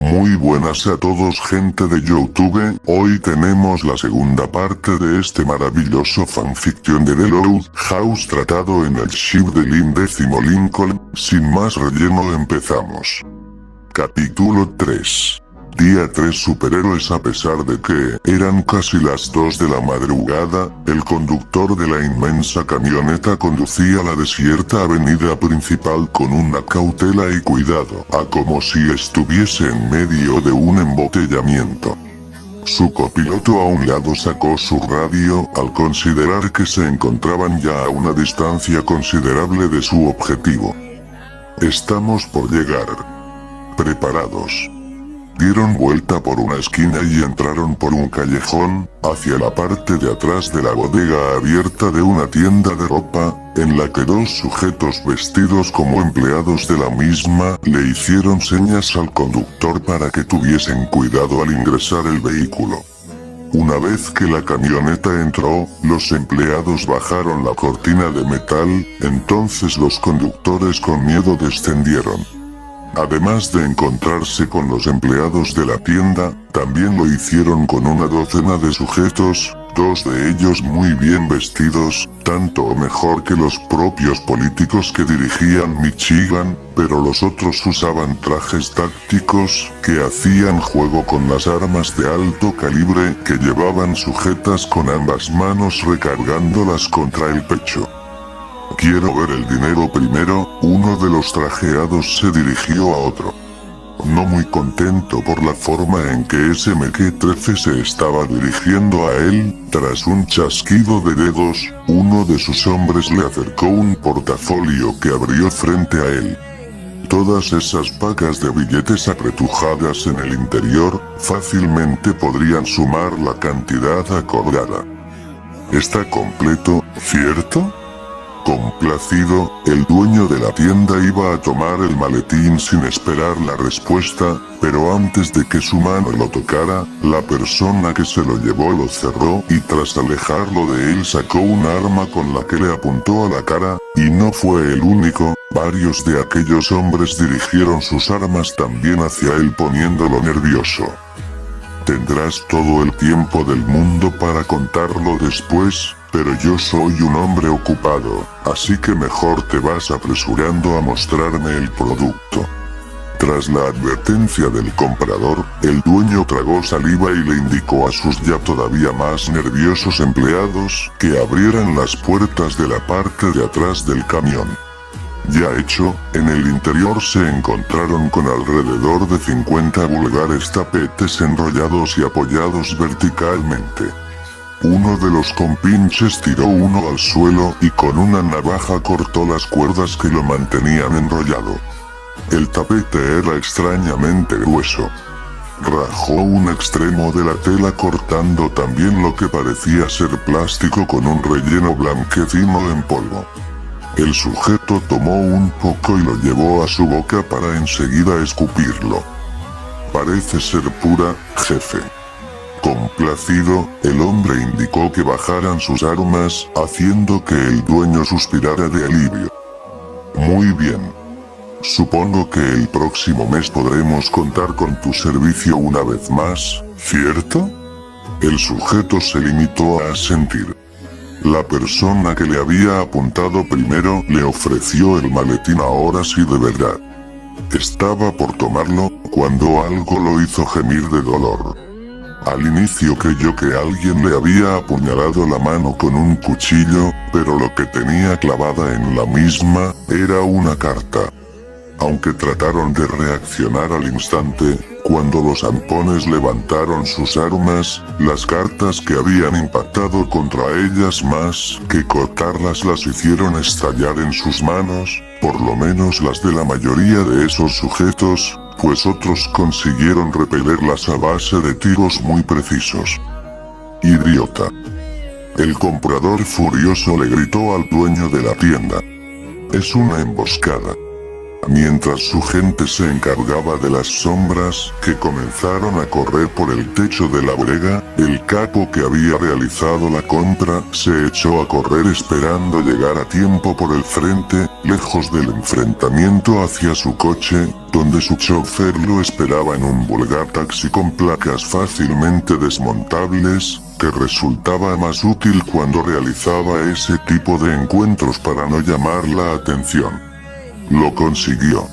Muy buenas a todos, gente de YouTube. Hoy tenemos la segunda parte de este maravilloso fanfiction de The Loud House tratado en el ship del 10º Lincoln. Sin más relleno, empezamos. Capítulo 3. Día 3. Superhéroes. A pesar de que eran casi las 2 de la madrugada, el conductor de la inmensa camioneta conducía la desierta avenida principal con una cautela y cuidado, como si estuviese en medio de un embotellamiento. Su copiloto a un lado sacó su radio, al considerar que se encontraban ya a una distancia considerable de su objetivo. Estamos por llegar. ¿Preparados? Dieron vuelta por una esquina y entraron por un callejón, hacia la parte de atrás de la bodega abierta de una tienda de ropa, en la que dos sujetos vestidos como empleados de la misma, le hicieron señas al conductor para que tuviesen cuidado al ingresar el vehículo. Una vez que la camioneta entró, los empleados bajaron la cortina de metal, entonces los conductores con miedo descendieron. Además de encontrarse con los empleados de la tienda, también lo hicieron con una docena de sujetos, dos de ellos muy bien vestidos, tanto o mejor que los propios políticos que dirigían Michigan, pero los otros usaban trajes tácticos, que hacían juego con las armas de alto calibre que llevaban sujetas con ambas manos recargándolas contra el pecho. «Quiero ver el dinero primero», uno de los trajeados se dirigió a otro. No muy contento por la forma en que ese mequetrefe se estaba dirigiendo a él, tras un chasquido de dedos, uno de sus hombres le acercó un portafolio que abrió frente a él. Todas esas pacas de billetes apretujadas en el interior, fácilmente podrían sumar la cantidad acordada. «Está completo, ¿cierto?». Complacido, el dueño de la tienda iba a tomar el maletín sin esperar la respuesta, pero antes de que su mano lo tocara, la persona que se lo llevó lo cerró y tras alejarlo de él sacó un arma con la que le apuntó a la cara, y no fue el único, varios de aquellos hombres dirigieron sus armas también hacia él poniéndolo nervioso. «Tendrás todo el tiempo del mundo para contarlo después, pero yo soy un hombre ocupado, así que mejor te vas apresurando a mostrarme el producto». Tras la advertencia del comprador, el dueño tragó saliva y le indicó a sus ya todavía más nerviosos empleados que abrieran las puertas de la parte de atrás del camión. Ya hecho, en el interior se encontraron con alrededor de 50 vulgares tapetes enrollados y apoyados verticalmente. Uno de los compinches tiró uno al suelo y con una navaja cortó las cuerdas que lo mantenían enrollado. El tapete era extrañamente grueso. Rajó un extremo de la tela cortando también lo que parecía ser plástico con un relleno blanquecino en polvo. El sujeto tomó un poco y lo llevó a su boca para enseguida escupirlo. «Parece ser pura, jefe». Complacido, el hombre indicó que bajaran sus armas, haciendo que el dueño suspirara de alivio. «Muy bien. Supongo que el próximo mes podremos contar con tu servicio una vez más, ¿cierto?». El sujeto se limitó a asentir. La persona que le había apuntado primero le ofreció el maletín ahora sí de verdad. Estaba por tomarlo, cuando algo lo hizo gemir de dolor. Al inicio creyó que alguien le había apuñalado la mano con un cuchillo, pero lo que tenía clavada en la misma, era una carta. Aunque trataron de reaccionar al instante, cuando los zampones levantaron sus armas, las cartas que habían impactado contra ellas más que cortarlas las hicieron estallar en sus manos, por lo menos las de la mayoría de esos sujetos, pues otros consiguieron repelerlas a base de tiros muy precisos. «Idiota». El comprador furioso le gritó al dueño de la tienda. «Es una emboscada». mientras su gente se encargaba de las sombras que comenzaron a correr por el techo de la bodega. El capo que había realizado la compra se echó a correr esperando llegar a tiempo por el frente, lejos del enfrentamiento hacia su coche, donde su chofer lo esperaba en un vulgar taxi con placas fácilmente desmontables, que resultaba más útil cuando realizaba ese tipo de encuentros para no llamar la atención. Lo consiguió.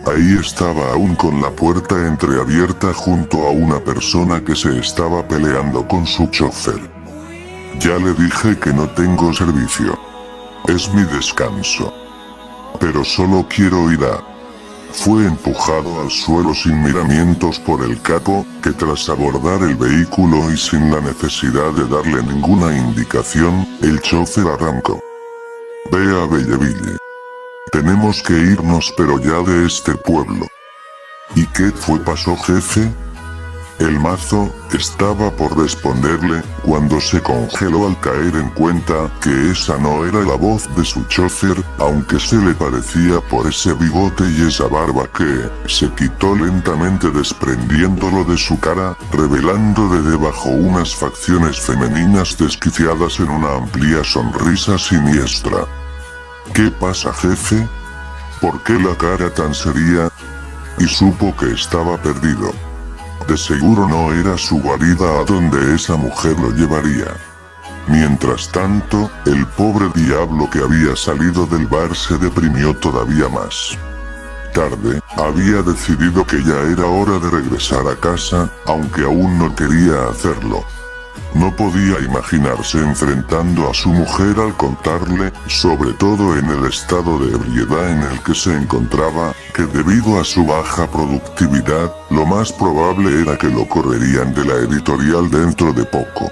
Ahí estaba aún con la puerta entreabierta junto a una persona que se estaba peleando con su chofer. Ya le dije que no tengo servicio. Es mi descanso. Pero solo quiero ir a... Fue empujado al suelo sin miramientos por el capo, que tras abordar el vehículo y sin la necesidad de darle ninguna indicación, el chofer arrancó. Ve a Belleville. Tenemos que irnos pero ya de este pueblo. ¿Y qué pasó, jefe? El mazo estaba por responderle, cuando se congeló al caer en cuenta que esa no era la voz de su chofer, aunque se le parecía por ese bigote y esa barba que se quitó lentamente desprendiéndolo de su cara, revelando de debajo unas facciones femeninas desquiciadas en una amplia sonrisa siniestra. ¿Qué pasa, jefe? ¿Por qué la cara tan seria? Y supo que estaba perdido. De seguro no era su guarida a donde esa mujer lo llevaría. Mientras tanto, el pobre diablo que había salido del bar se deprimió todavía más. Tarde, había decidido que ya era hora de regresar a casa, aunque aún no quería hacerlo. No podía imaginarse enfrentando a su mujer al contarle, sobre todo en el estado de ebriedad en el que se encontraba, que debido a su baja productividad, lo más probable era que lo correrían de la editorial dentro de poco.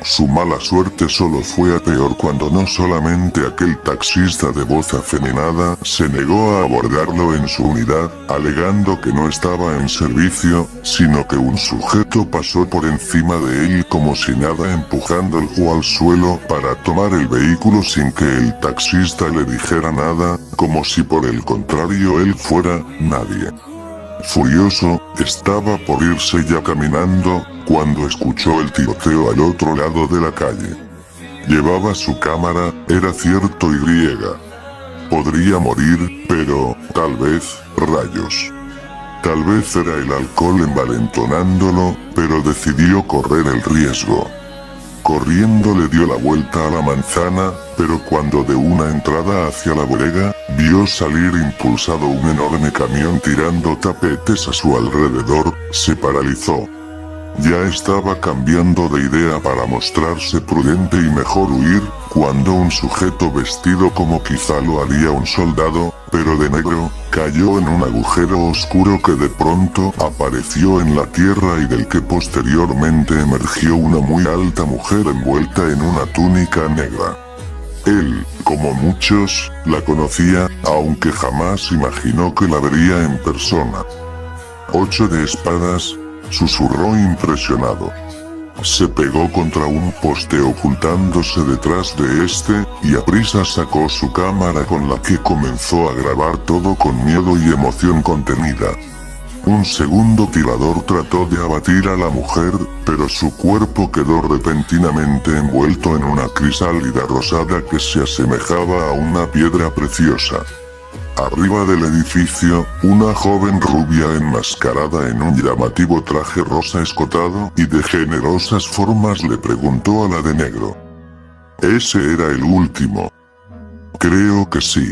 Su mala suerte solo fue a peor cuando no solamente aquel taxista de voz afeminada se negó a abordarlo en su unidad, alegando que no estaba en servicio, sino que un sujeto pasó por encima de él como si nada empujándolo al suelo para tomar el vehículo sin que el taxista le dijera nada, como si por el contrario él fuera nadie. Furioso, estaba por irse ya caminando, cuando escuchó el tiroteo al otro lado de la calle. Llevaba su cámara, era cierto y griega. Podría morir, pero, tal vez, rayos. Tal vez era el alcohol envalentonándolo, pero decidió correr el riesgo. Corriendo le dio la vuelta a la manzana, pero cuando de una entrada hacia la bodega, vio salir impulsado un enorme camión tirando tapetes a su alrededor, se paralizó. Ya estaba cambiando de idea para mostrarse prudente y mejor huir, cuando un sujeto vestido como quizá lo haría un soldado, pero de negro, cayó en un agujero oscuro que de pronto apareció en la tierra y del que posteriormente emergió una muy alta mujer envuelta en una túnica negra. Él, como muchos, la conocía, aunque jamás imaginó que la vería en persona. 8 de espadas, susurró impresionado. Se pegó contra un poste ocultándose detrás de este, y aprisa sacó su cámara con la que comenzó a grabar todo con miedo y emoción contenida. Un segundo tirador trató de abatir a la mujer, pero su cuerpo quedó repentinamente envuelto en una crisálida rosada que se asemejaba a una piedra preciosa. Arriba del edificio, una joven rubia enmascarada en un llamativo traje rosa escotado y de generosas formas le preguntó a la de negro. ¿Ese era el último? Creo que sí.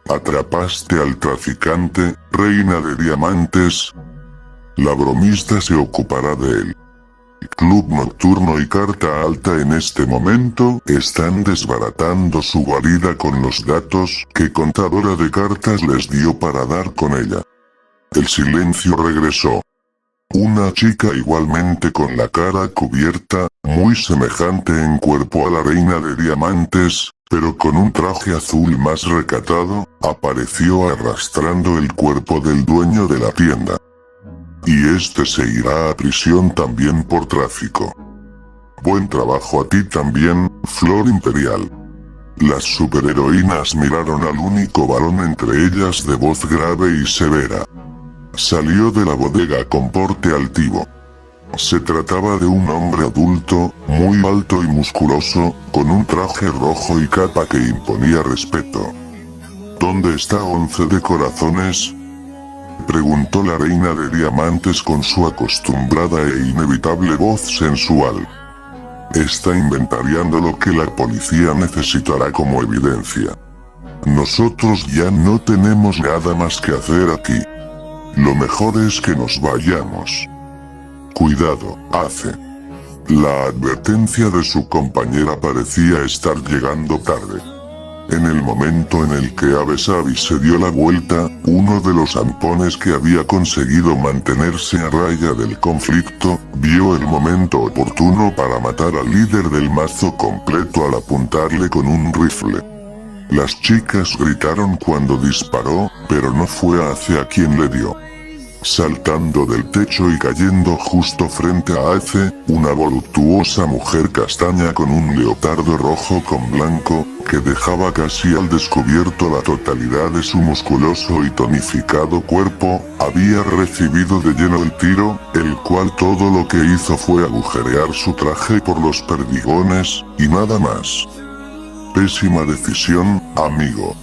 ¿Atrapaste al traficante, reina de diamantes? La bromista se ocupará de él. Club Nocturno y Carta Alta en este momento están desbaratando su guarida con los datos que Contadora de Cartas les dio para dar con ella. El silencio regresó. Una chica igualmente con la cara cubierta, muy semejante en cuerpo a la reina de diamantes, pero con un traje azul más recatado, apareció arrastrando el cuerpo del dueño de la tienda. Y este se irá a prisión también por tráfico. Buen trabajo a ti también, Flor Imperial. Las superheroínas miraron al único varón entre ellas de voz grave y severa. Salió de la bodega con porte altivo. Se trataba de un hombre adulto, muy alto y musculoso, con un traje rojo y capa que imponía respeto. ¿Dónde está 11 de corazones?, preguntó la reina de diamantes con su acostumbrada e inevitable voz sensual. Está inventariando lo que la policía necesitará como evidencia. Nosotros ya no tenemos nada más que hacer aquí. Lo mejor es que nos vayamos. Cuidado, Ace. La advertencia de su compañera parecía estar llegando tarde. En el momento en el que Abesabi se dio la vuelta, uno de los zampones que había conseguido mantenerse a raya del conflicto, vio el momento oportuno para matar al líder del mazo completo al apuntarle con un rifle. Las chicas gritaron cuando disparó, pero no fue hacia quien le dio. Saltando del techo y cayendo justo frente a Ace, una voluptuosa mujer castaña con un leotardo rojo con blanco, que dejaba casi al descubierto la totalidad de su musculoso y tonificado cuerpo, había recibido de lleno el tiro, el cual todo lo que hizo fue agujerear su traje por los perdigones, y nada más. Pésima decisión, amigo.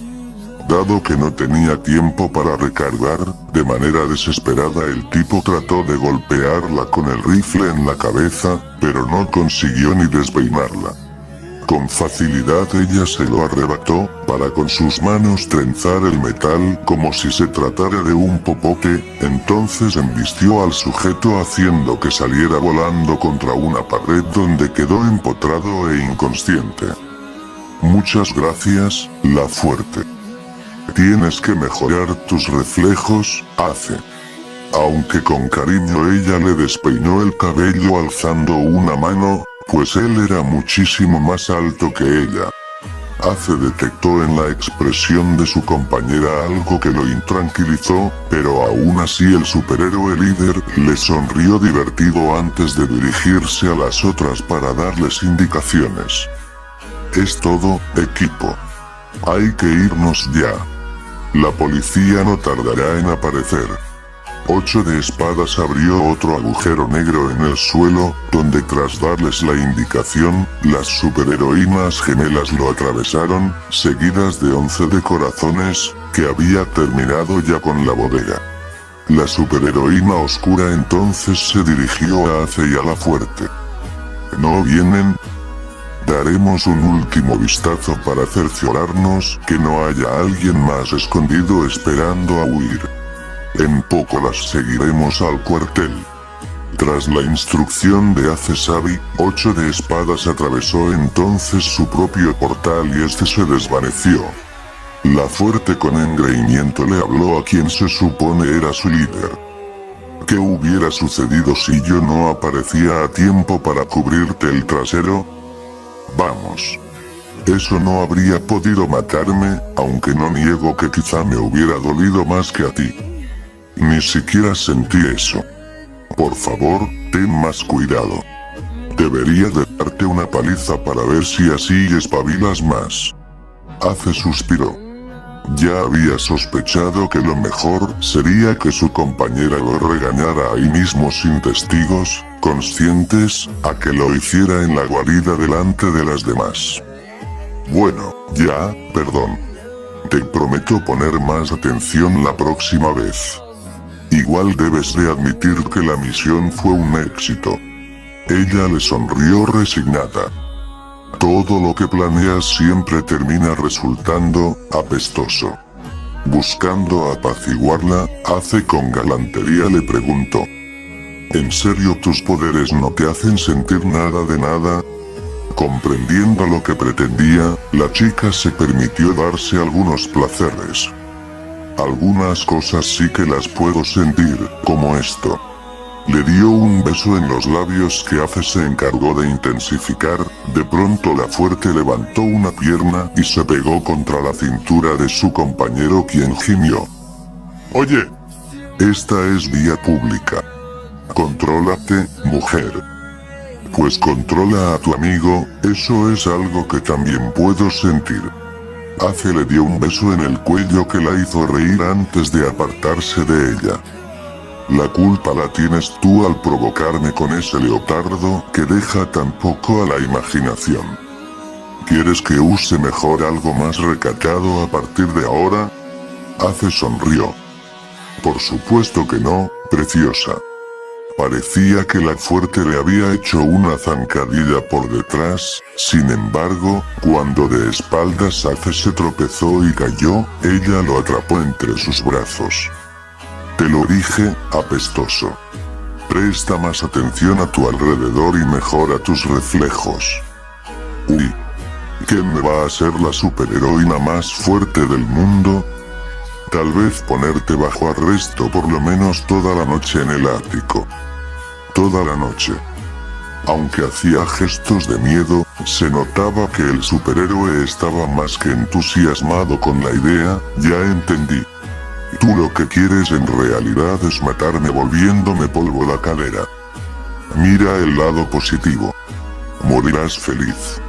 Dado que no tenía tiempo para recargar, de manera desesperada el tipo trató de golpearla con el rifle en la cabeza, pero no consiguió ni despeinarla. Con facilidad ella se lo arrebató, para con sus manos trenzar el metal como si se tratara de un popote, entonces embistió al sujeto haciendo que saliera volando contra una pared donde quedó empotrado e inconsciente. Muchas gracias, la fuerte. Tienes que mejorar tus reflejos, Ace. Aunque con cariño ella le despeinó el cabello alzando una mano, pues él era muchísimo más alto que ella. Ace detectó en la expresión de su compañera algo que lo intranquilizó, pero aún así el superhéroe líder le sonrió divertido antes de dirigirse a las otras para darles indicaciones. Es todo, equipo. Hay que irnos ya. La policía no tardará en aparecer. 8 de espadas abrió otro agujero negro en el suelo, donde tras darles la indicación, las superheroínas gemelas lo atravesaron, seguidas de 11 de corazones, que había terminado ya con la bodega. La superheroína oscura entonces se dirigió a Ace y a la fuerte. ¿No vienen? Daremos un último vistazo para cerciorarnos que no haya alguien más escondido esperando a huir. En poco las seguiremos al cuartel. Tras la instrucción de Ace-sabi, 8 de espadas atravesó entonces su propio portal y este se desvaneció. La fuerte con engreimiento le habló a quien se supone era su líder. ¿Qué hubiera sucedido si yo no aparecía a tiempo para cubrirte el trasero? Vamos. Eso no habría podido matarme, aunque no niego que quizá me hubiera dolido más que a ti. Ni siquiera sentí eso. Por favor, ten más cuidado. Debería de darte una paliza para ver si así espabilas más. Ace suspiró. Ya había sospechado que lo mejor sería que su compañera lo regañara ahí mismo sin testigos, conscientes, a que lo hiciera en la guarida delante de las demás. Bueno, ya, perdón. Te prometo poner más atención la próxima vez. Igual debes de admitir que la misión fue un éxito. Ella le sonrió resignada. Todo lo que planeas siempre termina resultando apestoso. Buscando apaciguarla, Ace con galantería le preguntó. ¿En serio tus poderes no te hacen sentir nada de nada? Comprendiendo lo que pretendía, la chica se permitió darse algunos placeres. Algunas cosas sí que las puedo sentir, como esto. Le dio un beso en los labios que Ace se encargó de intensificar, de pronto la fuerte levantó una pierna y se pegó contra la cintura de su compañero quien gimió. Oye, esta es vía pública. Contrólate, mujer. Pues controla a tu amigo, eso es algo que también puedo sentir. Ace le dio un beso en el cuello que la hizo reír antes de apartarse de ella. La culpa la tienes tú al provocarme con ese leotardo que deja tan poco a la imaginación. ¿Quieres que use mejor algo más recatado a partir de ahora? Ace sonrió. Por supuesto que no, preciosa. Parecía que la fuerte le había hecho una zancadilla por detrás, sin embargo, cuando de espaldas Ace se tropezó y cayó, ella lo atrapó entre sus brazos. Te lo dije, apestoso. Presta más atención a tu alrededor y mejora tus reflejos. Uy. ¿Quién me va a ser la superheroína más fuerte del mundo? Tal vez ponerte bajo arresto por lo menos toda la noche en el ático. Toda la noche. Aunque hacía gestos de miedo, se notaba que el superhéroe estaba más que entusiasmado con la idea. Ya entendí. Tú lo que quieres en realidad es matarme volviéndome polvo la cadera. Mira el lado positivo. Morirás feliz.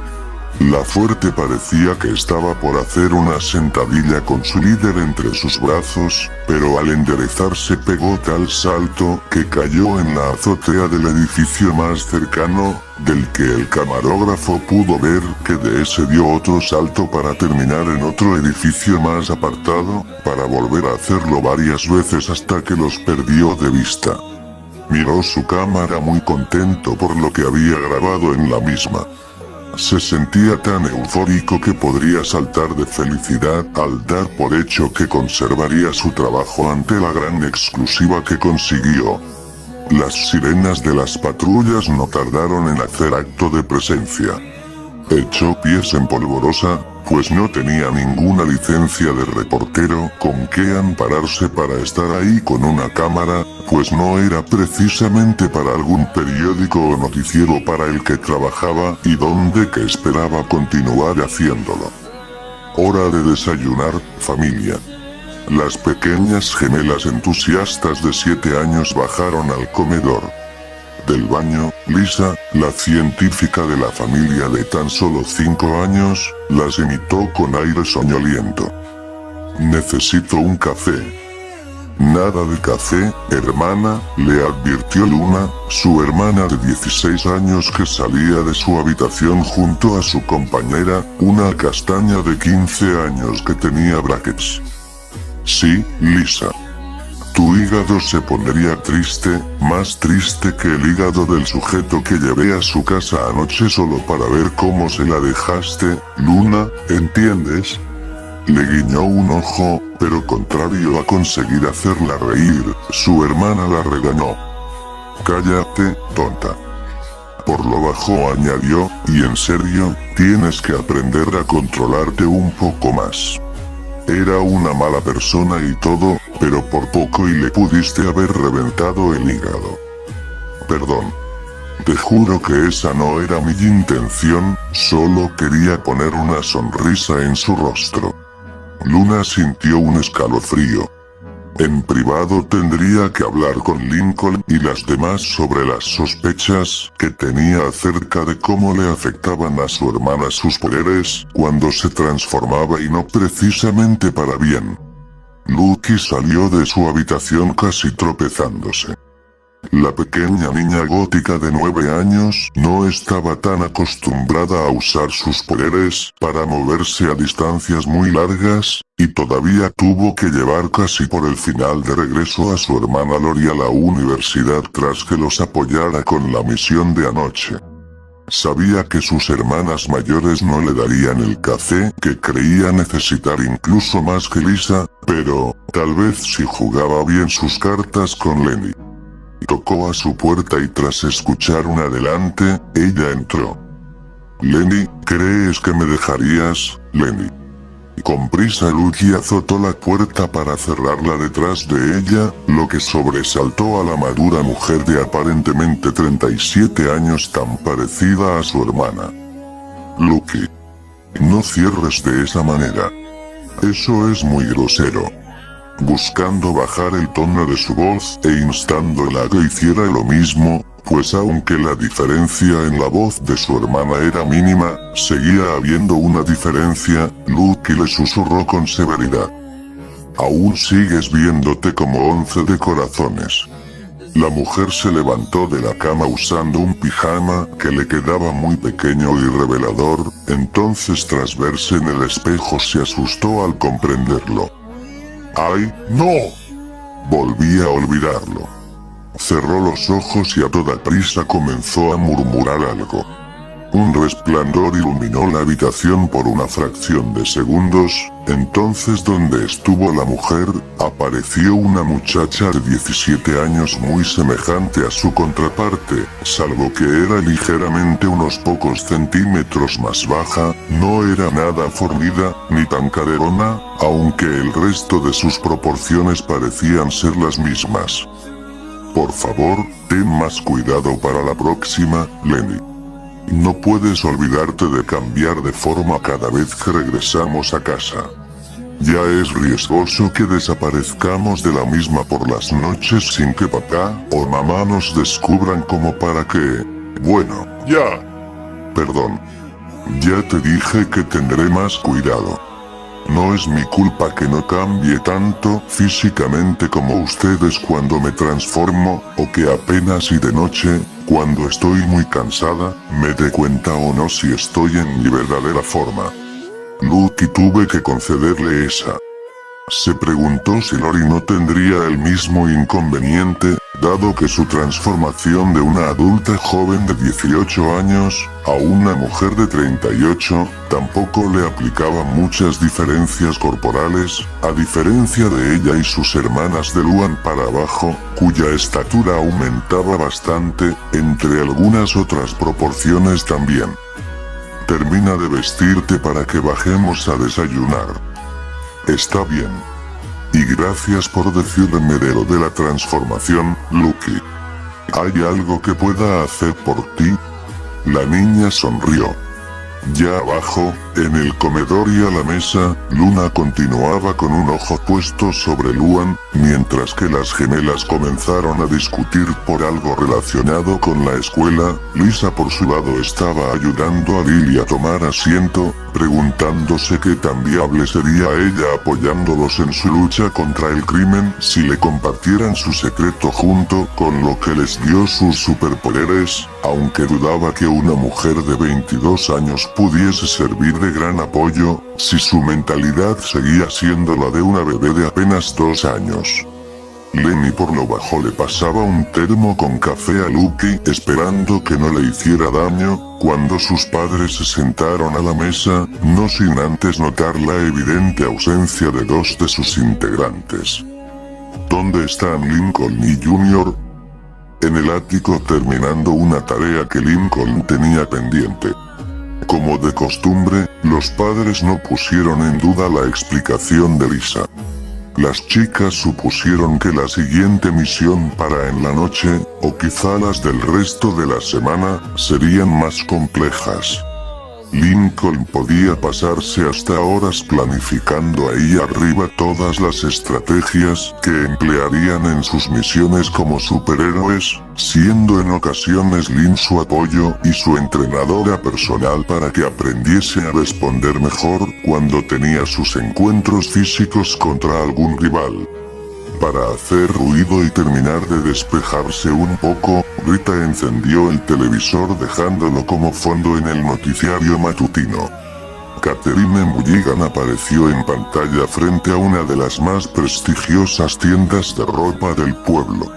La fuerte parecía que estaba por hacer una sentadilla con su líder entre sus brazos, pero al enderezarse pegó tal salto que cayó en la azotea del edificio más cercano, del que el camarógrafo pudo ver que de ese dio otro salto para terminar en otro edificio más apartado, para volver a hacerlo varias veces hasta que los perdió de vista. Miró su cámara muy contento por lo que había grabado en la misma. Se sentía tan eufórico que podría saltar de felicidad al dar por hecho que conservaría su trabajo ante la gran exclusiva que consiguió. Las sirenas de las patrullas no tardaron en hacer acto de presencia. Echó pies en polvorosa, pues no tenía ninguna licencia de reportero con que ampararse para estar ahí con una cámara, pues no era precisamente para algún periódico o noticiero para el que trabajaba y donde que esperaba continuar haciéndolo. Hora de desayunar, familia. Las pequeñas gemelas entusiastas de 7 años bajaron al comedor. Del baño, Lisa, la científica de la familia de tan solo 5 años, las imitó con aire soñoliento. Necesito un café. Nada de café, hermana, le advirtió Luna, su hermana de 16 años que salía de su habitación junto a su compañera, una castaña de 15 años que tenía brackets. Sí, Lisa. Tu hígado se pondría triste, más triste que el hígado del sujeto que llevé a su casa anoche solo para ver cómo se la dejaste, Luna, ¿entiendes? Le guiñó un ojo, pero contrario a conseguir hacerla reír, su hermana la regañó. Cállate, tonta. Por lo bajo añadió, y en serio, tienes que aprender a controlarte un poco más. Era una mala persona y todo, pero por poco y le pudiste haber reventado el hígado. Perdón. Te juro que esa no era mi intención, solo quería poner una sonrisa en su rostro. Luna sintió un escalofrío. En privado tendría que hablar con Lincoln y las demás sobre las sospechas que tenía acerca de cómo le afectaban a su hermana sus poderes cuando se transformaba y no precisamente para bien. Lucky salió de su habitación casi tropezándose. La pequeña niña gótica de 9 años no estaba tan acostumbrada a usar sus poderes para moverse a distancias muy largas, y todavía tuvo que llevar casi por el final de regreso a su hermana Lori a la universidad tras que los apoyara con la misión de anoche. Sabía que sus hermanas mayores no le darían el café que creía necesitar incluso más que Lisa, pero tal vez si jugaba bien sus cartas con Lenny. Tocó a su puerta y tras escuchar un adelante, ella entró. Lenny, ¿crees que me dejarías, Lenny? Con prisa Lucky azotó la puerta para cerrarla detrás de ella, lo que sobresaltó a la madura mujer de aparentemente 37 años tan parecida a su hermana. Lucky. No cierres de esa manera. Eso es muy grosero. Buscando bajar el tono de su voz e instándola a que hiciera lo mismo, pues aunque la diferencia en la voz de su hermana era mínima, seguía habiendo una diferencia. Lucky le susurró con severidad. Aún sigues viéndote como 11 de corazones. La mujer se levantó de la cama usando un pijama que le quedaba muy pequeño y revelador, entonces tras verse en el espejo se asustó al comprenderlo. ¡Ay, no! Volvía a olvidarlo. Cerró los ojos y a toda prisa comenzó a murmurar algo. Un resplandor iluminó la habitación por una fracción de segundos, entonces donde estuvo la mujer, apareció una muchacha de 17 años muy semejante a su contraparte, salvo que era ligeramente unos pocos centímetros más baja, no era nada fornida, ni tan caderona, aunque el resto de sus proporciones parecían ser las mismas. Por favor, ten más cuidado para la próxima, Lenny. No puedes olvidarte de cambiar de forma cada vez que regresamos a casa. Ya es riesgoso que desaparezcamos de la misma por las noches sin que papá o mamá nos descubran como para que... Bueno, ya. Perdón. Ya te dije que tendré más cuidado. No es mi culpa que no cambie tanto físicamente como ustedes cuando me transformo, o que apenas y de noche, cuando estoy muy cansada, me dé cuenta o no si estoy en mi verdadera forma. Lucky tuve que concederle esa. Se preguntó si Lori no tendría el mismo inconveniente, dado que su transformación de una adulta joven de 18 años a una mujer de 38 tampoco le aplicaba muchas diferencias corporales, a diferencia de ella y sus hermanas de Luan para abajo, cuya estatura aumentaba bastante, entre algunas otras proporciones también. Termina de vestirte para que bajemos a desayunar. Está bien. Y gracias por decirme de lo de la transformación, Lucky. ¿Hay algo que pueda hacer por ti? La niña sonrió. Ya abajo, en el comedor y a la mesa, Luna continuaba con un ojo puesto sobre Luan, mientras que las gemelas comenzaron a discutir por algo relacionado con la escuela. Lisa por su lado estaba ayudando a Lily a tomar asiento, preguntándose qué tan viable sería ella apoyándolos en su lucha contra el crimen si le compartieran su secreto junto con lo que les dio sus superpoderes, aunque dudaba que una mujer de 22 años pudiese servir de gran apoyo, si su mentalidad seguía siendo la de una bebé de apenas 2 años. Lenny por lo bajo le pasaba un termo con café a Lucky esperando que no le hiciera daño, cuando sus padres se sentaron a la mesa, no sin antes notar la evidente ausencia de 2 de sus integrantes. ¿Dónde están Lincoln y Junior? En el ático terminando una tarea que Lincoln tenía pendiente. Como de costumbre, los padres no pusieron en duda la explicación de Lisa. Las chicas supusieron que la siguiente misión para en la noche, o quizá las del resto de la semana, serían más complejas. Lincoln podía pasarse hasta horas planificando ahí arriba todas las estrategias que emplearían en sus misiones como superhéroes, siendo en ocasiones Lynn su apoyo y su entrenadora personal para que aprendiese a responder mejor cuando tenía sus encuentros físicos contra algún rival. Para hacer ruido y terminar de despejarse un poco, Rita encendió el televisor dejándolo como fondo en el noticiario matutino. Catherine Mulligan apareció en pantalla frente a una de las más prestigiosas tiendas de ropa del pueblo.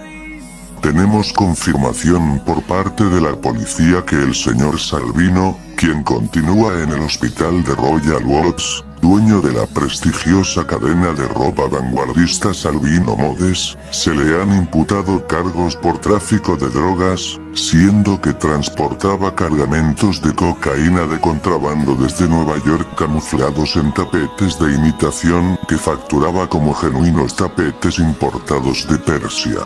Tenemos confirmación por parte de la policía que el señor Salvino, quien continúa en el hospital de Royal Oaks, dueño de la prestigiosa cadena de ropa vanguardista Salvino Modes, se le han imputado cargos por tráfico de drogas, siendo que transportaba cargamentos de cocaína de contrabando desde Nueva York camuflados en tapetes de imitación que facturaba como genuinos tapetes importados de Persia.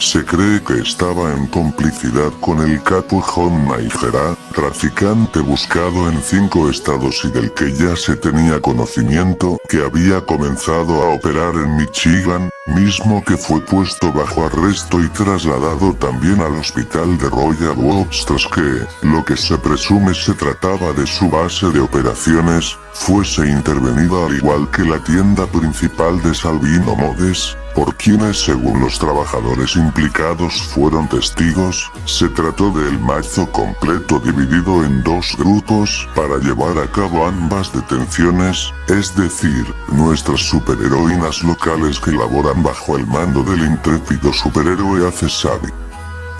Se cree que estaba en complicidad con el capo John Maigera, traficante buscado en 5 estados y del que ya se tenía conocimiento que había comenzado a operar en Michigan, mismo que fue puesto bajo arresto y trasladado también al hospital de Royal Oaks tras que, lo que se presume se trataba de su base de operaciones, fuese intervenida al igual que la tienda principal de Salvino Modes, por quienes según los trabajadores implicados fueron testigos, se trató del mazo completo dividido en 2 grupos para llevar a cabo ambas detenciones, es decir, nuestras superheroínas locales que laboran bajo el mando del intrépido superhéroe Acesavi.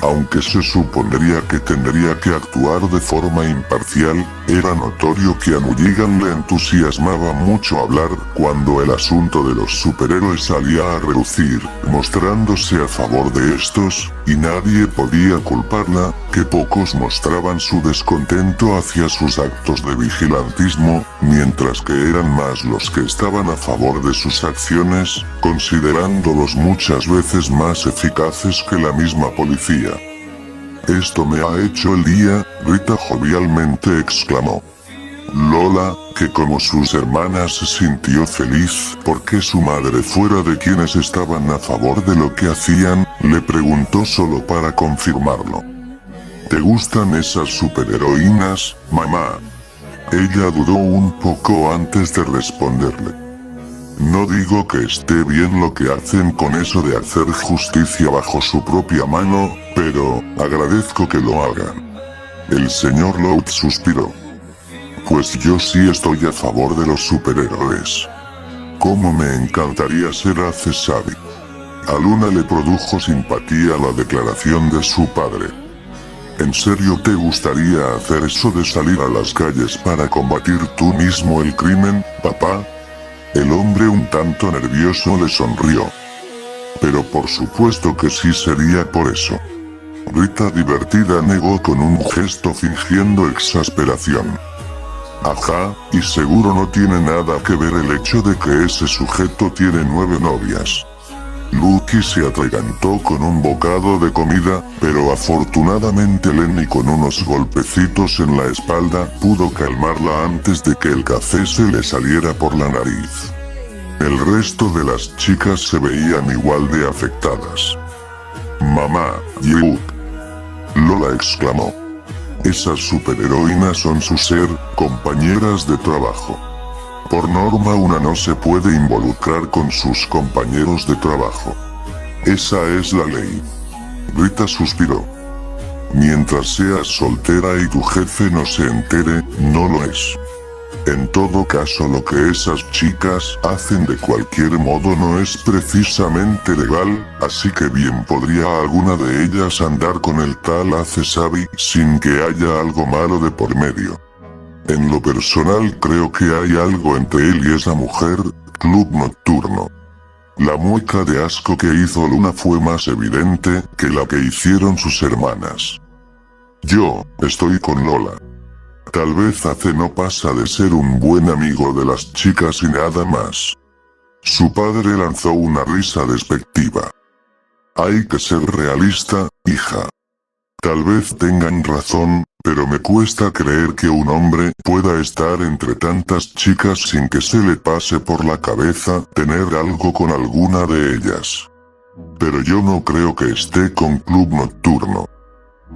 Aunque se supondría que tendría que actuar de forma imparcial, era notorio que a Mulligan le entusiasmaba mucho hablar cuando el asunto de los superhéroes salía a relucir, mostrándose a favor de estos, y nadie podía culparla, que pocos mostraban su descontento hacia sus actos de vigilantismo, mientras que eran más los que estaban a favor de sus acciones, considerándolos muchas veces más eficaces que la misma policía. «Esto me ha hecho el día», Rita jovialmente exclamó. Lola, que como sus hermanas se sintió feliz porque su madre fuera de quienes estaban a favor de lo que hacían, le preguntó solo para confirmarlo. «¿Te gustan esas superheroínas, mamá?» Ella dudó un poco antes de responderle. «No digo que esté bien lo que hacen con eso de hacer justicia bajo su propia mano, pero agradezco que lo hagan». El señor Loud suspiró. «Pues yo sí estoy a favor de los superhéroes. Cómo me encantaría ser Acesavi». A Luna le produjo simpatía la declaración de su padre. «¿En serio te gustaría hacer eso de salir a las calles para combatir tú mismo el crimen, papá?» El hombre un tanto nervioso le sonrió. «Pero por supuesto que sí sería por eso». Rita divertida negó con un gesto fingiendo exasperación. «Ajá, y seguro no tiene nada que ver el hecho de que ese sujeto tiene 9 novias». Lucky se atragantó con un bocado de comida, pero afortunadamente Lenny con unos golpecitos en la espalda pudo calmarla antes de que el café se le saliera por la nariz. El resto de las chicas se veían igual de afectadas. «Mamá, you», Lola exclamó. «Esas superheroínas son su ser, compañeras de trabajo. Por norma una no se puede involucrar con sus compañeros de trabajo. Esa es la ley». Rita suspiró. «Mientras seas soltera y tu jefe no se entere, no lo es. En todo caso lo que esas chicas hacen de cualquier modo no es precisamente legal, así que bien podría alguna de ellas andar con el tal Acesavi sin que haya algo malo de por medio. En lo personal creo que hay algo entre él y esa mujer, Club Nocturno». La mueca de asco que hizo Luna fue más evidente que la que hicieron sus hermanas. «Yo estoy con Lola. Tal vez Ace no pasa de ser un buen amigo de las chicas y nada más». Su padre lanzó una risa despectiva. «Hay que ser realista, hija. Tal vez tengan razón, pero me cuesta creer que un hombre pueda estar entre tantas chicas sin que se le pase por la cabeza tener algo con alguna de ellas. Pero yo no creo que esté con Club Nocturno.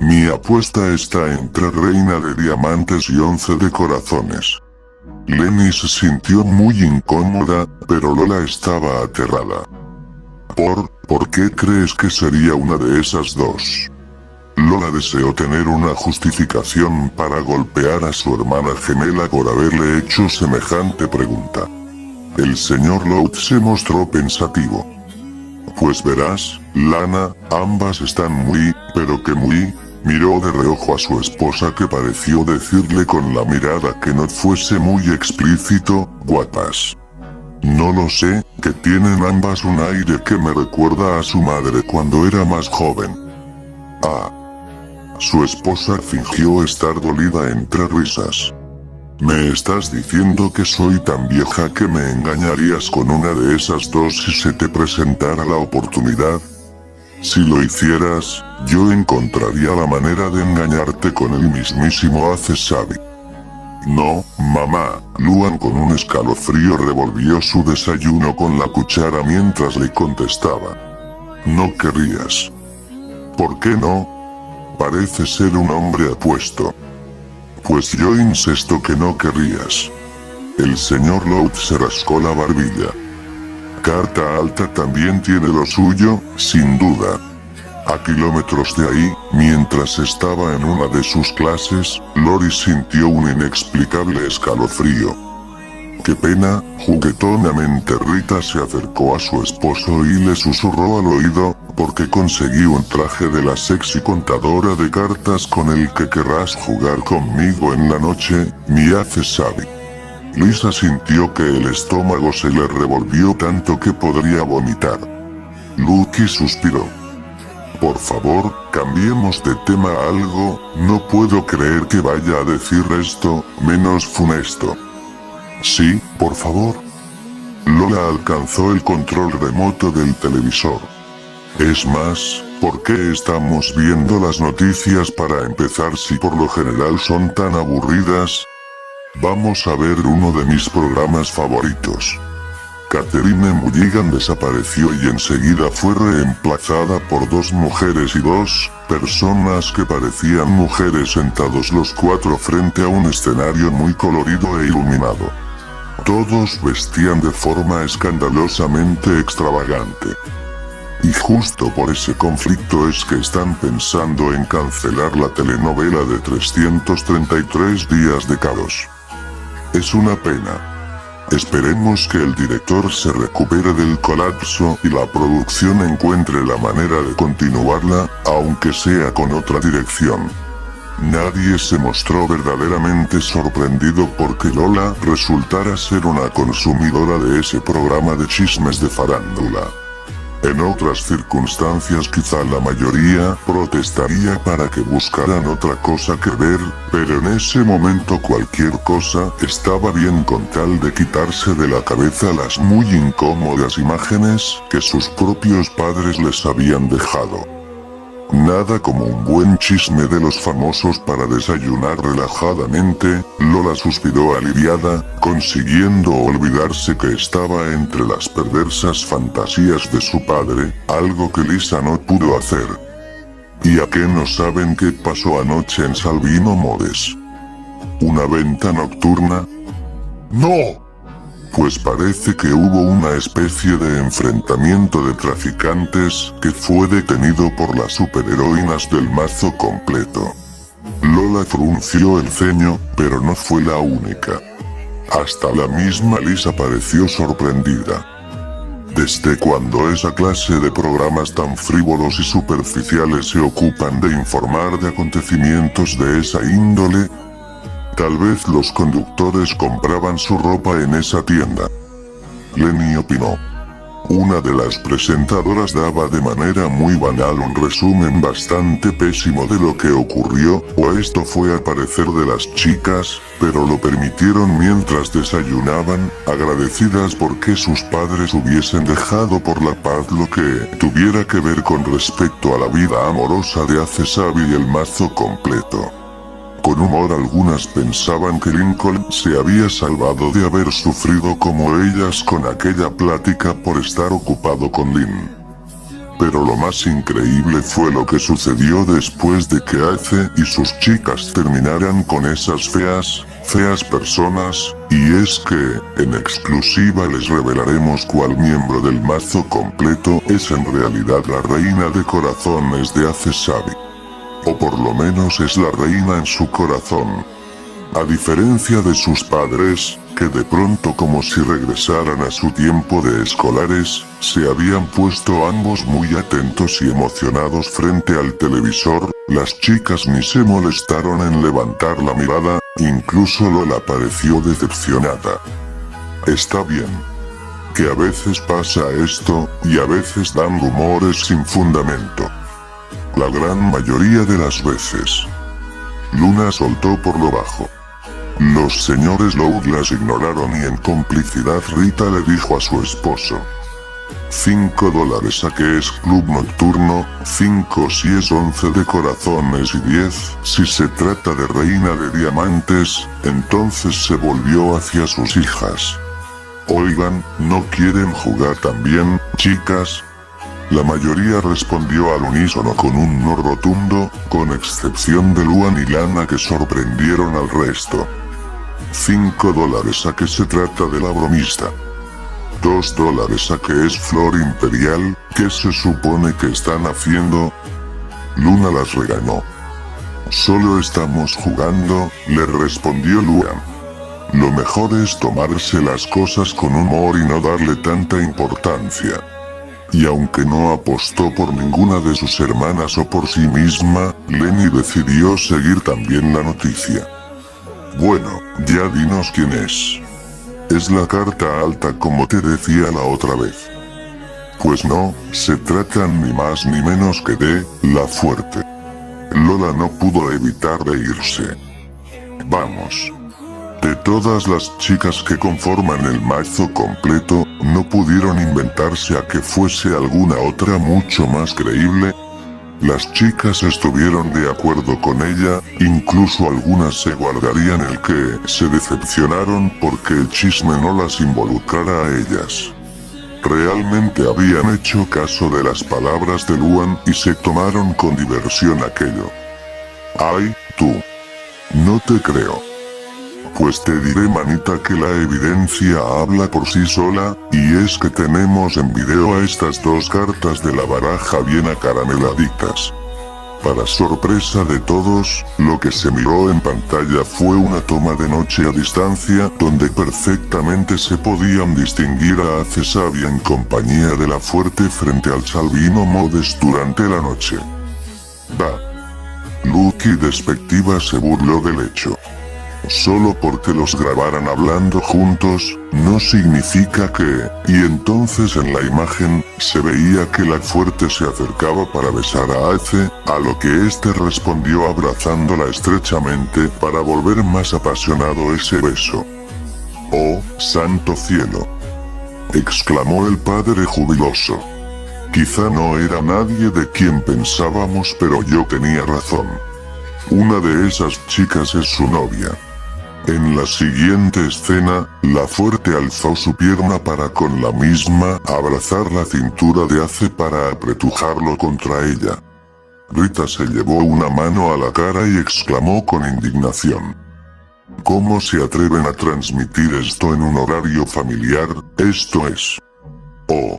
Mi apuesta está entre Reina de Diamantes y 11 de Corazones». Lenny se sintió muy incómoda, pero Lola estaba aterrada. ¿Por qué crees que sería una de esas dos?» Lola deseó tener una justificación para golpear a su hermana gemela por haberle hecho semejante pregunta. El señor Loud se mostró pensativo. «Pues verás, Lana, ambas están muy, pero que muy», miró de reojo a su esposa que pareció decirle con la mirada que no fuese muy explícito, «guapas». «No lo sé, que tienen ambas un aire que me recuerda a su madre cuando era más joven». «Ah». Su esposa fingió estar dolida entre risas. «¿Me estás diciendo que soy tan vieja que me engañarías con una de esas dos si se te presentara la oportunidad?» Si lo hicieras, yo encontraría la manera de engañarte con el mismísimo Hacesabi. No, mamá. Luan con un escalofrío revolvió su desayuno con la cuchara mientras le contestaba. No querrías. ¿Por qué no? Parece ser un hombre apuesto. Pues yo insisto que no querrías. El señor Loud se rascó la barbilla. Carta Alta también tiene lo suyo, sin duda. A kilómetros de ahí, mientras estaba en una de sus clases, Lori sintió un inexplicable escalofrío. Qué pena, juguetonamente Rita se acercó a su esposo y le susurró al oído, porque conseguí un traje de la sexy contadora de cartas con el que querrás jugar conmigo en la noche, mi Hacesabi. Lisa sintió que el estómago se le revolvió tanto que podría vomitar. Lucky suspiró. Por favor, cambiemos de tema a algo, no puedo creer que vaya a decir esto, menos funesto. Sí, por favor. Lola alcanzó el control remoto del televisor. Es más, ¿por qué estamos viendo las noticias para empezar si por lo general son tan aburridas? Vamos a ver uno de mis programas favoritos. Catherine Mulligan desapareció y enseguida fue reemplazada por dos mujeres y dos personas que parecían mujeres sentados los cuatro frente a un escenario muy colorido e iluminado. Todos vestían de forma escandalosamente extravagante. Y justo por ese conflicto es que están pensando en cancelar la telenovela de 333 días de caos. Es una pena. Esperemos que el director se recupere del colapso y la producción encuentre la manera de continuarla, aunque sea con otra dirección. Nadie se mostró verdaderamente sorprendido porque Lola resultara ser una consumidora de ese programa de chismes de farándula. En otras circunstancias quizá la mayoría protestaría para que buscaran otra cosa que ver, pero en ese momento cualquier cosa estaba bien con tal de quitarse de la cabeza las muy incómodas imágenes que sus propios padres les habían dejado. Nada como un buen chisme de los famosos para desayunar relajadamente, Lola suspiró aliviada, consiguiendo olvidarse que estaba entre las perversas fantasías de su padre, algo que Lisa no pudo hacer. ¿Y a qué no saben qué pasó anoche en Salvino Mores? ¿Una venta nocturna? ¡No! Pues parece que hubo una especie de enfrentamiento de traficantes que fue detenido por las superheroínas del mazo completo. Lola frunció el ceño, pero no fue la única. Hasta la misma Lisa pareció sorprendida. ¿Desde cuando esa clase de programas tan frívolos y superficiales se ocupan de informar de acontecimientos de esa índole? Tal vez los conductores compraban su ropa en esa tienda. Lenny opinó. Una de las presentadoras daba de manera muy banal un resumen bastante pésimo de lo que ocurrió, o esto fue al parecer de las chicas, pero lo permitieron mientras desayunaban, agradecidas porque sus padres hubiesen dejado por la paz lo que tuviera que ver con respecto a la vida amorosa de Hacesabi y el mazo completo. Con humor algunas pensaban que Lincoln se había salvado de haber sufrido como ellas con aquella plática por estar ocupado con Lynn. Pero lo más increíble fue lo que sucedió después de que Ace y sus chicas terminaran con esas feas personas, y es que, en exclusiva les revelaremos cuál miembro del mazo completo es en realidad la reina de corazones de Hacesabi. O por lo menos es la reina en su corazón. A diferencia de sus padres, que de pronto como si regresaran a su tiempo de escolares, se habían puesto ambos muy atentos y emocionados frente al televisor, las chicas ni se molestaron en levantar la mirada, incluso Lola pareció decepcionada. Está bien. Que a veces pasa esto, y a veces dan rumores sin fundamento. La gran mayoría de las veces. Luna soltó por lo bajo. Los señores Loud las ignoraron y en complicidad Rita le dijo a su esposo. $5 a que es club nocturno, 5 si es 11 de corazones y 10 si se trata de reina de diamantes. Entonces se volvió hacia sus hijas. Oigan, ¿no quieren jugar también, chicas? La mayoría respondió al unísono con un no rotundo, con excepción de Luan y Lana, que sorprendieron al resto. $5 a que se trata de la bromista. $2 a que es Flor Imperial. ¿Qué se supone que están haciendo? Luna las regañó. Solo estamos jugando, le respondió Luan. Lo mejor es tomarse las cosas con humor y no darle tanta importancia. Y aunque no apostó por ninguna de sus hermanas o por sí misma, Lenny decidió seguir también la noticia. Bueno, ya dinos quién es. Es la carta alta como te decía la otra vez. Pues no, se trata ni más ni menos que de la fuerte. Lola no pudo evitar reírse. Vamos. De todas las chicas que conforman el mazo completo, no pudieron inventarse a que fuese alguna otra mucho más creíble. Las chicas estuvieron de acuerdo con ella, incluso algunas se guardarían el que se decepcionaron porque el chisme no las involucrara a ellas. Realmente habían hecho caso de las palabras de Luan y se tomaron con diversión aquello. ¡Ay, tú! No te creo. Pues te diré, manita, que la evidencia habla por sí sola, y es que tenemos en video a estas dos cartas de la baraja bien acarameladitas. Para sorpresa de todos, lo que se miró en pantalla fue una toma de noche a distancia donde perfectamente se podían distinguir a Ace Sabia en compañía de la fuerte frente al Salvino Modes durante la noche. Da. Lucky despectiva se burló del hecho. Solo porque los grabaran hablando juntos, no significa que, y entonces en la imagen, se veía que la fuerte se acercaba para besar a Ace, a lo que este respondió abrazándola estrechamente para volver más apasionado ese beso. ¡Oh, santo cielo!, exclamó el padre jubiloso. Quizá no era nadie de quien pensábamos, pero yo tenía razón. Una de esas chicas es su novia. En la siguiente escena, la fuerte alzó su pierna para con la misma abrazar la cintura de Ace para apretujarlo contra ella. Rita se llevó una mano a la cara y exclamó con indignación. ¿Cómo se atreven a transmitir esto en un horario familiar? Esto es... Oh.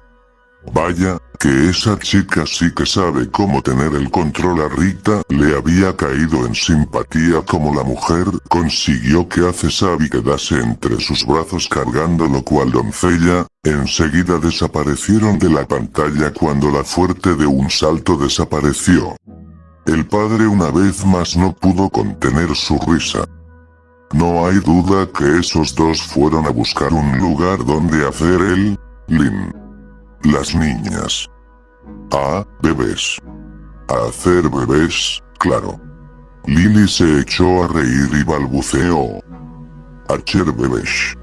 Vaya, que esa chica sí que sabe cómo tener el control. A Rita le había caído en simpatía como la mujer consiguió que Ace Sabia quedase entre sus brazos cargándolo cual doncella. Enseguida desaparecieron de la pantalla cuando la fuerte de un salto desapareció. El padre una vez más no pudo contener su risa. No hay duda que esos dos fueron a buscar un lugar donde hacer el Lin. Las niñas. Ah, bebés. A hacer bebés, claro. Lily se echó a reír y balbuceó. Hacer bebés.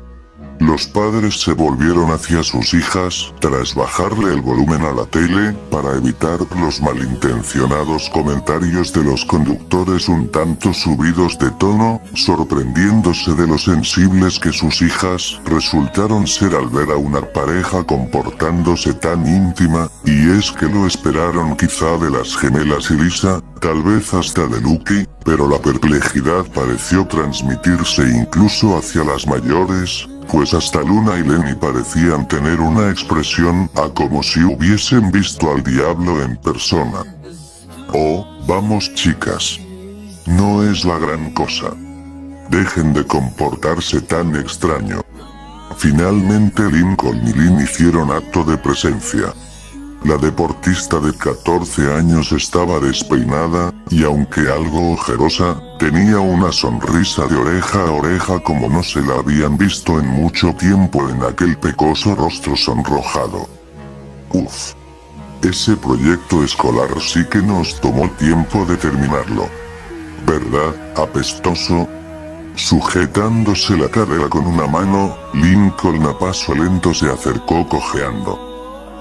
Los padres se volvieron hacia sus hijas, tras bajarle el volumen a la tele, para evitar los malintencionados comentarios de los conductores un tanto subidos de tono, sorprendiéndose de lo sensibles que sus hijas resultaron ser al ver a una pareja comportándose tan íntima, y es que lo esperaron quizá de las gemelas y Lisa, tal vez hasta de Lucky, pero la perplejidad pareció transmitirse incluso hacia las mayores, pues hasta Luna y Lenny parecían tener una expresión como si hubiesen visto al diablo en persona. Oh, vamos chicas. No es la gran cosa. Dejen de comportarse tan extraño. Finalmente Lincoln y Lynn hicieron acto de presencia. La deportista de 14 años estaba despeinada, y aunque algo ojerosa, tenía una sonrisa de oreja a oreja como no se la habían visto en mucho tiempo en aquel pecoso rostro sonrojado. Uf. Ese proyecto escolar sí que nos tomó tiempo de terminarlo. ¿Verdad, apestoso? Sujetándose la cadera con una mano, Lincoln a paso lento se acercó cojeando.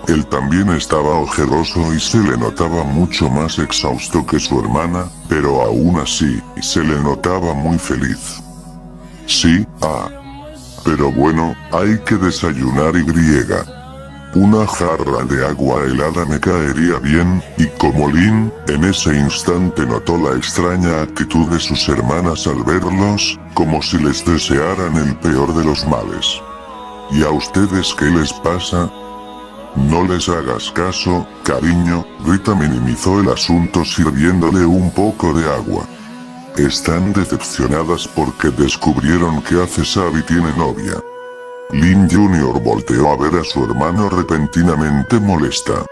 Él también estaba ojeroso y se le notaba mucho más exhausto que su hermana, pero aún así, se le notaba muy feliz. Sí, pero bueno, hay que desayunar y griega. Una jarra de agua helada me caería bien, y como Lin, en ese instante notó la extraña actitud de sus hermanas al verlos, como si les desearan el peor de los males. ¿Y a ustedes qué les pasa? No les hagas caso, cariño, Rita minimizó el asunto sirviéndole un poco de agua. Están decepcionadas porque descubrieron que hace Sabi tiene novia. Lin Jr. volteó a ver a su hermano repentinamente molesta.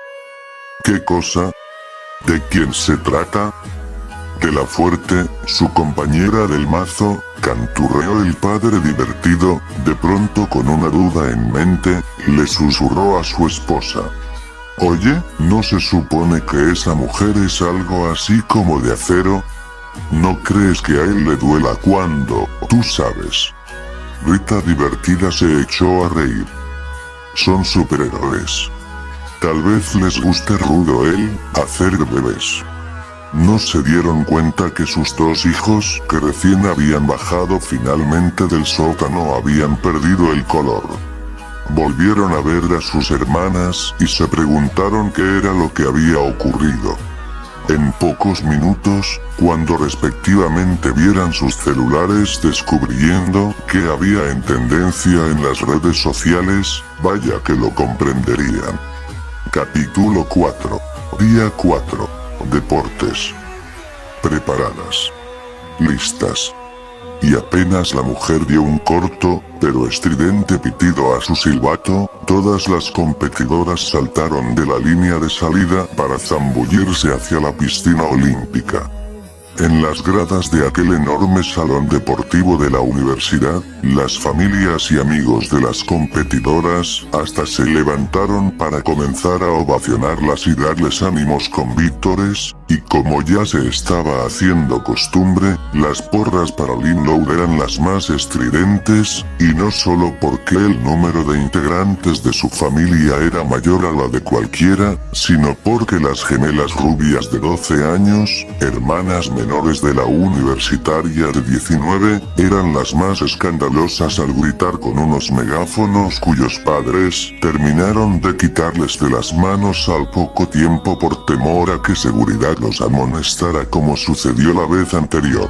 ¿Qué cosa? ¿De quién se trata? De la fuerte, su compañera del mazo, canturreó el padre divertido, de pronto con una duda en mente, le susurró a su esposa. Oye, ¿no se supone que esa mujer es algo así como de acero? ¿No crees que a él le duela cuando, tú sabes? Rita divertida se echó a reír. Son superhéroes. Tal vez les guste rudo él, hacer bebés. No se dieron cuenta que sus dos hijos, que recién habían bajado finalmente del sótano, habían perdido el color. Volvieron a ver a sus hermanas y se preguntaron qué era lo que había ocurrido. En pocos minutos, cuando respectivamente vieran sus celulares descubriendo qué había en tendencia en las redes sociales, vaya que lo comprenderían. Capítulo 4. Día 4. Deportes. Preparadas. Listas. Y apenas la mujer dio un corto, pero estridente pitido a su silbato, todas las competidoras saltaron de la línea de salida para zambullirse hacia la piscina olímpica. En las gradas de aquel enorme salón deportivo de la universidad, las familias y amigos de las competidoras hasta se levantaron para comenzar a ovacionarlas y darles ánimos con vítores, y como ya se estaba haciendo costumbre, las porras para Lin Lowe eran las más estridentes, y no solo porque el número de integrantes de su familia era mayor a la de cualquiera, sino porque las gemelas rubias de 12 años, hermanas menores de la universitaria de 19, eran las más escandalosas al gritar con unos megáfonos cuyos padres terminaron de quitarles de las manos al poco tiempo por temor a que seguridad los amonestara como sucedió la vez anterior.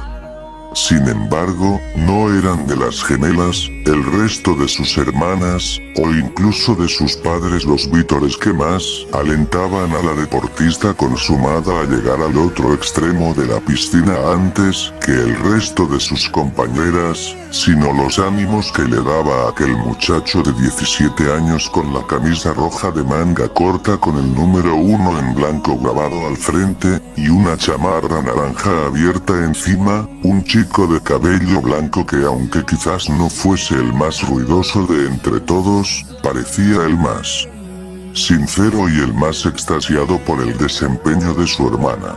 Sin embargo, no eran de las gemelas, el resto de sus hermanas, o incluso de sus padres los vítores que más alentaban a la deportista consumada a llegar al otro extremo de la piscina antes que el resto de sus compañeras, sino los ánimos que le daba aquel muchacho de 17 años con la camisa roja de manga corta con el número 1 en blanco grabado al frente, y una chamarra naranja abierta encima, un chico de cabello blanco que aunque quizás no fuese el más ruidoso de entre todos, parecía el más sincero y el más extasiado por el desempeño de su hermana.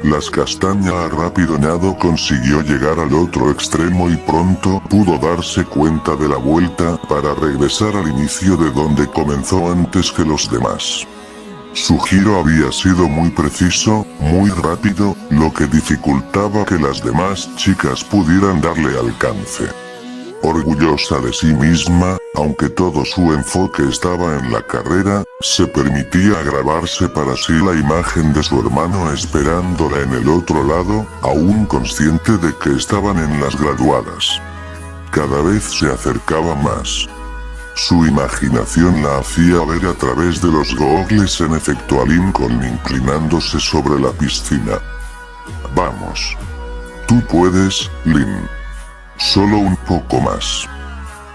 Las castaña a rápido nado consiguió llegar al otro extremo y pronto pudo darse cuenta de la vuelta para regresar al inicio de donde comenzó antes que los demás. Su giro había sido muy preciso, muy rápido, lo que dificultaba que las demás chicas pudieran darle alcance. Orgullosa de sí misma, aunque todo su enfoque estaba en la carrera, se permitía grabarse para sí la imagen de su hermano esperándola en el otro lado, aún consciente de que estaban en las graduadas. Cada vez se acercaba más. Su imaginación la hacía ver a través de los gogles en efecto a Lincoln inclinándose sobre la piscina. Vamos. Tú puedes, Lin. Solo un poco más.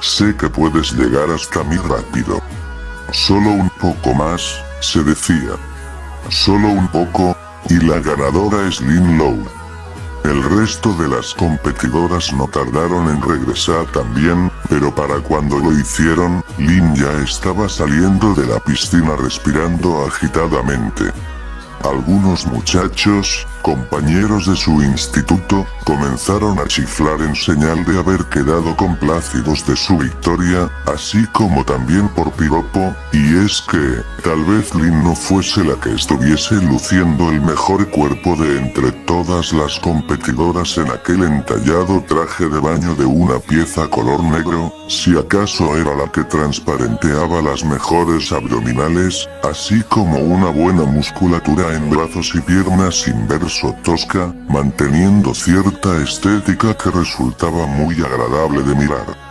Sé que puedes llegar hasta mí rápido. Solo un poco más, se decía. Solo un poco, y la ganadora es Lin Lowe. El resto de las competidoras no tardaron en regresar también, pero para cuando lo hicieron, Lin ya estaba saliendo de la piscina respirando agitadamente. Algunos muchachos, Compañeros de su instituto, comenzaron a chiflar en señal de haber quedado complacidos de su victoria, así como también por piropo, y es que, tal vez Lynn no fuese la que estuviese luciendo el mejor cuerpo de entre todas las competidoras en aquel entallado traje de baño de una pieza color negro, si acaso era la que transparenteaba las mejores abdominales, así como una buena musculatura en brazos y piernas inverso tosca, manteniendo cierta estética que resultaba muy agradable de mirar.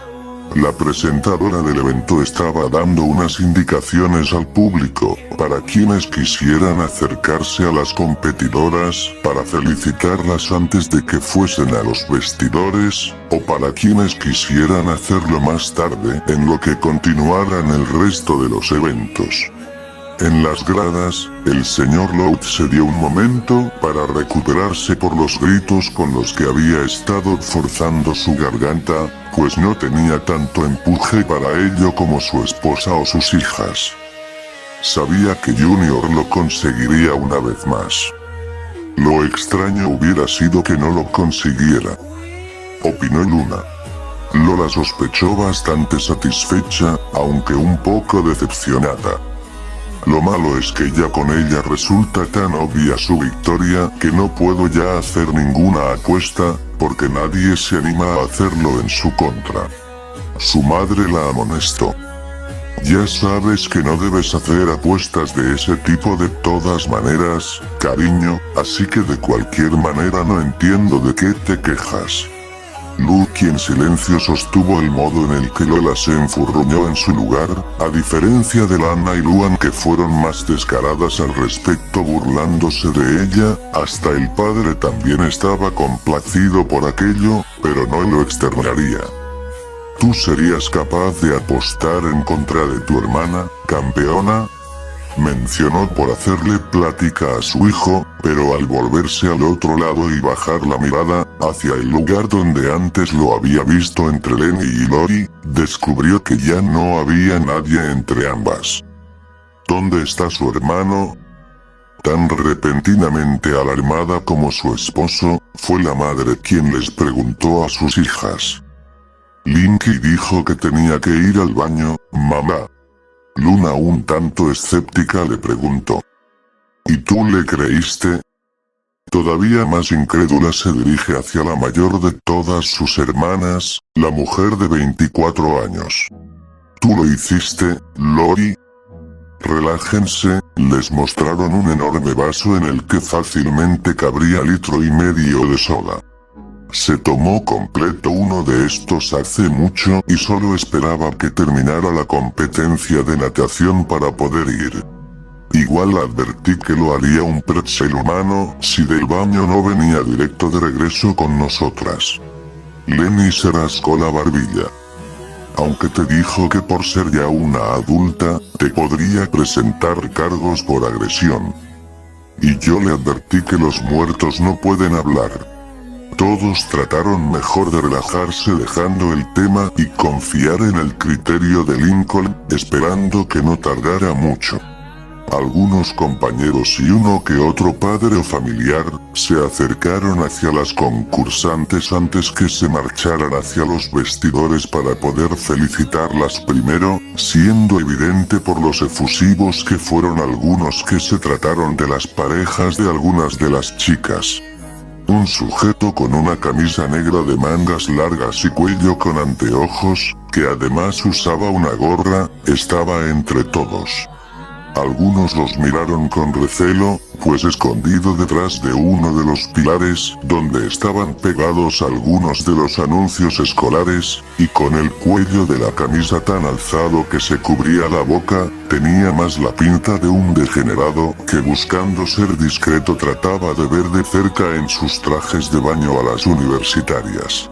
La presentadora del evento estaba dando unas indicaciones al público, para quienes quisieran acercarse a las competidoras, para felicitarlas antes de que fuesen a los vestidores, o para quienes quisieran hacerlo más tarde, en lo que continuaran el resto de los eventos. En las gradas, el señor Loud se dio un momento para recuperarse por los gritos con los que había estado forzando su garganta, pues no tenía tanto empuje para ello como su esposa o sus hijas. Sabía que Junior lo conseguiría una vez más. Lo extraño hubiera sido que no lo consiguiera, opinó Luna. Lola sospechó bastante satisfecha, aunque un poco decepcionada. Lo malo es que ya con ella resulta tan obvia su victoria que no puedo ya hacer ninguna apuesta, porque nadie se anima a hacerlo en su contra. Su madre la amonestó. Ya sabes que no debes hacer apuestas de ese tipo de todas maneras, cariño, así que de cualquier manera no entiendo de qué te quejas. Luke en silencio sostuvo el modo en el que Lola se enfurruñó en su lugar, a diferencia de Lana y Luan que fueron más descaradas al respecto burlándose de ella, hasta el padre también estaba complacido por aquello, pero no lo externaría. ¿Tú serías capaz de apostar en contra de tu hermana, campeona? Mencionó por hacerle plática a su hijo, pero al volverse al otro lado y bajar la mirada hacia el lugar donde antes lo había visto entre Lenny y Lori, descubrió que ya no había nadie entre ambas. ¿Dónde está su hermano? Tan repentinamente alarmada como su esposo, fue la madre quien les preguntó a sus hijas. Linky dijo que tenía que ir al baño, mamá. Luna un tanto escéptica le preguntó. ¿Y tú le creíste? Todavía más incrédula se dirige hacia la mayor de todas sus hermanas, la mujer de 24 años. ¿Tú lo hiciste, Lori? Relájense, les mostraron un enorme vaso en el que fácilmente cabría 1,5 litros de soda. Se tomó completo uno de estos hace mucho y solo esperaba que terminara la competencia de natación para poder ir. Igual advertí que lo haría un pretzel humano si del baño no venía directo de regreso con nosotras. Lenny se rascó la barbilla. Aunque te dijo que por ser ya una adulta, te podría presentar cargos por agresión. Y yo le advertí que los muertos no pueden hablar. Todos trataron mejor de relajarse dejando el tema y confiar en el criterio de Lincoln, esperando que no tardara mucho. Algunos compañeros y uno que otro padre o familiar, se acercaron hacia las concursantes antes que se marcharan hacia los vestidores para poder felicitarlas primero, siendo evidente por los efusivos que fueron algunos que se trataron de las parejas de algunas de las chicas. Un sujeto con una camisa negra de mangas largas y cuello con anteojos, que además usaba una gorra, estaba entre todos. Algunos los miraron con recelo, pues escondido detrás de uno de los pilares, donde estaban pegados algunos de los anuncios escolares, y con el cuello de la camisa tan alzado que se cubría la boca, tenía más la pinta de un degenerado, que buscando ser discreto trataba de ver de cerca en sus trajes de baño a las universitarias.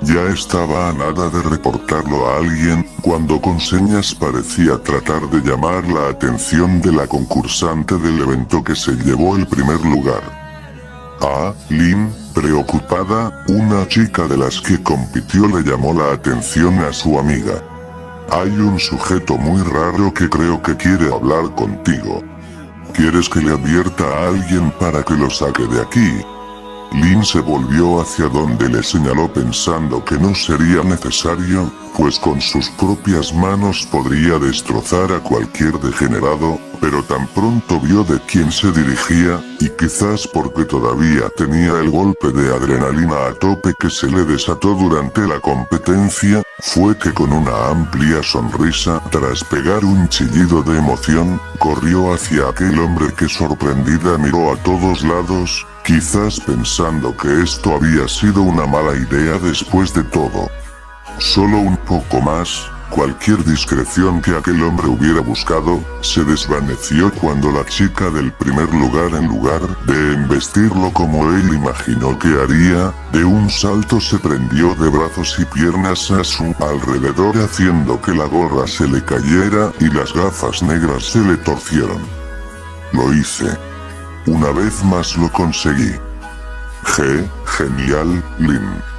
Ya estaba a nada de reportarlo a alguien, cuando con señas parecía tratar de llamar la atención de la concursante del evento que se llevó el primer lugar. Lynn, preocupada, una chica de las que compitió le llamó la atención a su amiga. Hay un sujeto muy raro que creo que quiere hablar contigo. ¿Quieres que le advierta a alguien para que lo saque de aquí? Lin se volvió hacia donde le señaló pensando que no sería necesario, pues con sus propias manos podría destrozar a cualquier degenerado, pero tan pronto vio de quién se dirigía, y quizás porque todavía tenía el golpe de adrenalina a tope que se le desató durante la competencia, fue que con una amplia sonrisa, tras pegar un chillido de emoción, corrió hacia aquel hombre que sorprendida miró a todos lados, quizás pensando que esto había sido una mala idea después de todo. Solo un poco más, cualquier discreción que aquel hombre hubiera buscado, se desvaneció cuando la chica del primer lugar, en lugar de embestirlo como él imaginó que haría, de un salto se prendió de brazos y piernas a su alrededor haciendo que la gorra se le cayera y las gafas negras se le torcieron. Lo hice. Una vez más lo conseguí. Genial, Lin.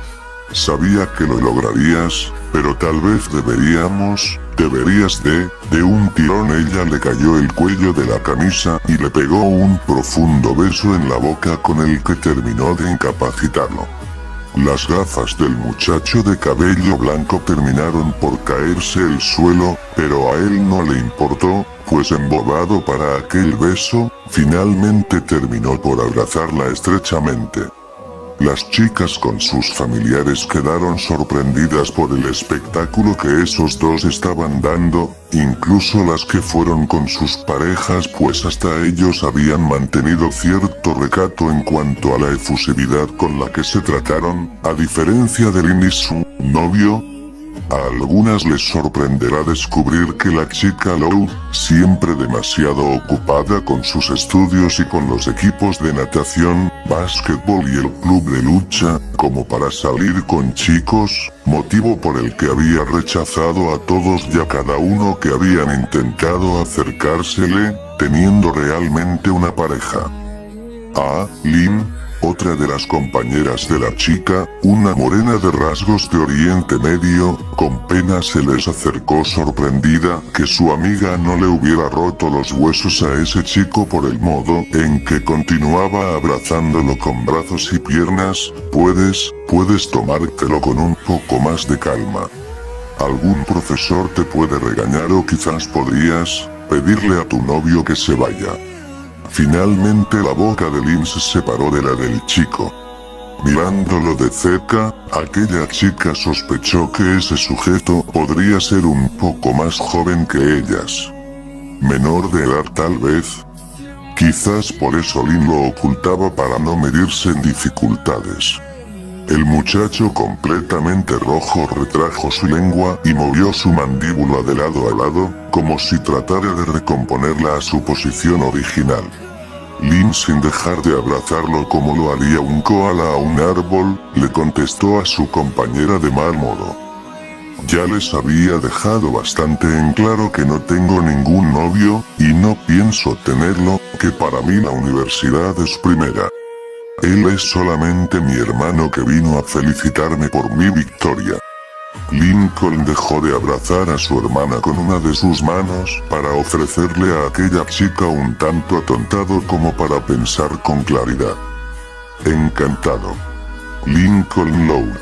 Sabía que lo lograrías, pero tal vez deberías de un tirón ella le cayó el cuello de la camisa y le pegó un profundo beso en la boca con el que terminó de incapacitarlo. Las gafas del muchacho de cabello blanco terminaron por caerse al suelo, pero a él no le importó, pues embobado para aquel beso, finalmente terminó por abrazarla estrechamente. Las chicas con sus familiares quedaron sorprendidas por el espectáculo que esos dos estaban dando, incluso las que fueron con sus parejas, pues hasta ellos habían mantenido cierto recato en cuanto a la efusividad con la que se trataron, a diferencia de Lin y su novio. A algunas les sorprenderá descubrir que la chica Lou, siempre demasiado ocupada con sus estudios y con los equipos de natación, básquetbol y el club de lucha, como para salir con chicos, motivo por el que había rechazado a todos y a cada uno que habían intentado acercársele, teniendo realmente una pareja. Lin, otra de las compañeras de la chica, una morena de rasgos de Oriente Medio, con pena se les acercó sorprendida que su amiga no le hubiera roto los huesos a ese chico por el modo en que continuaba abrazándolo con brazos y piernas. Puedes tomártelo con un poco más de calma. Algún profesor te puede regañar o quizás podrías pedirle a tu novio que se vaya. Finalmente la boca de Lin se separó de la del chico. Mirándolo de cerca, aquella chica sospechó que ese sujeto podría ser un poco más joven que ellas. Menor de edad tal vez. Quizás por eso Lin lo ocultaba para no medirse en dificultades. El muchacho completamente rojo retrajo su lengua y movió su mandíbula de lado a lado, como si tratara de recomponerla a su posición original. Lin, sin dejar de abrazarlo como lo haría un koala a un árbol, le contestó a su compañera de mal modo. Ya les había dejado bastante en claro que no tengo ningún novio, y no pienso tenerlo, que para mí la universidad es primera. Él es solamente mi hermano que vino a felicitarme por mi victoria. Lincoln dejó de abrazar a su hermana con una de sus manos para ofrecerle a aquella chica un tanto atontado como para pensar con claridad. Encantado. Lincoln Lowe.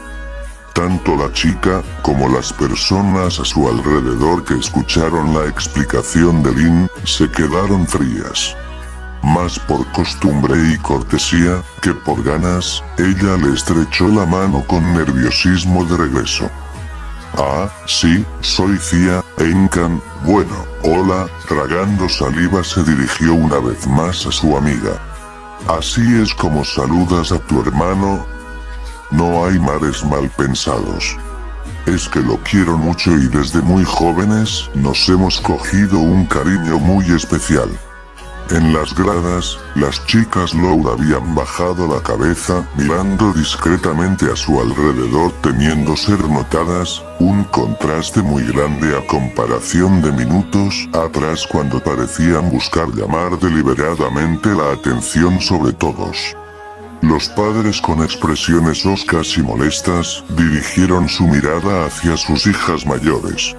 Tanto la chica como las personas a su alrededor que escucharon la explicación de Lin se quedaron frías. Más por costumbre y cortesía que por ganas, ella le estrechó la mano con nerviosismo de regreso. Sí, soy Cia Enkan. Bueno, hola. Tragando saliva se dirigió una vez más a su amiga. ¿Así es como saludas a tu hermano? No hay mares mal pensados. Es que lo quiero mucho y desde muy jóvenes nos hemos cogido un cariño muy especial. En las gradas, las chicas Loud habían bajado la cabeza, mirando discretamente a su alrededor temiendo ser notadas, un contraste muy grande a comparación de minutos atrás cuando parecían buscar llamar deliberadamente la atención sobre todos. Los padres con expresiones hoscas y molestas, dirigieron su mirada hacia sus hijas mayores.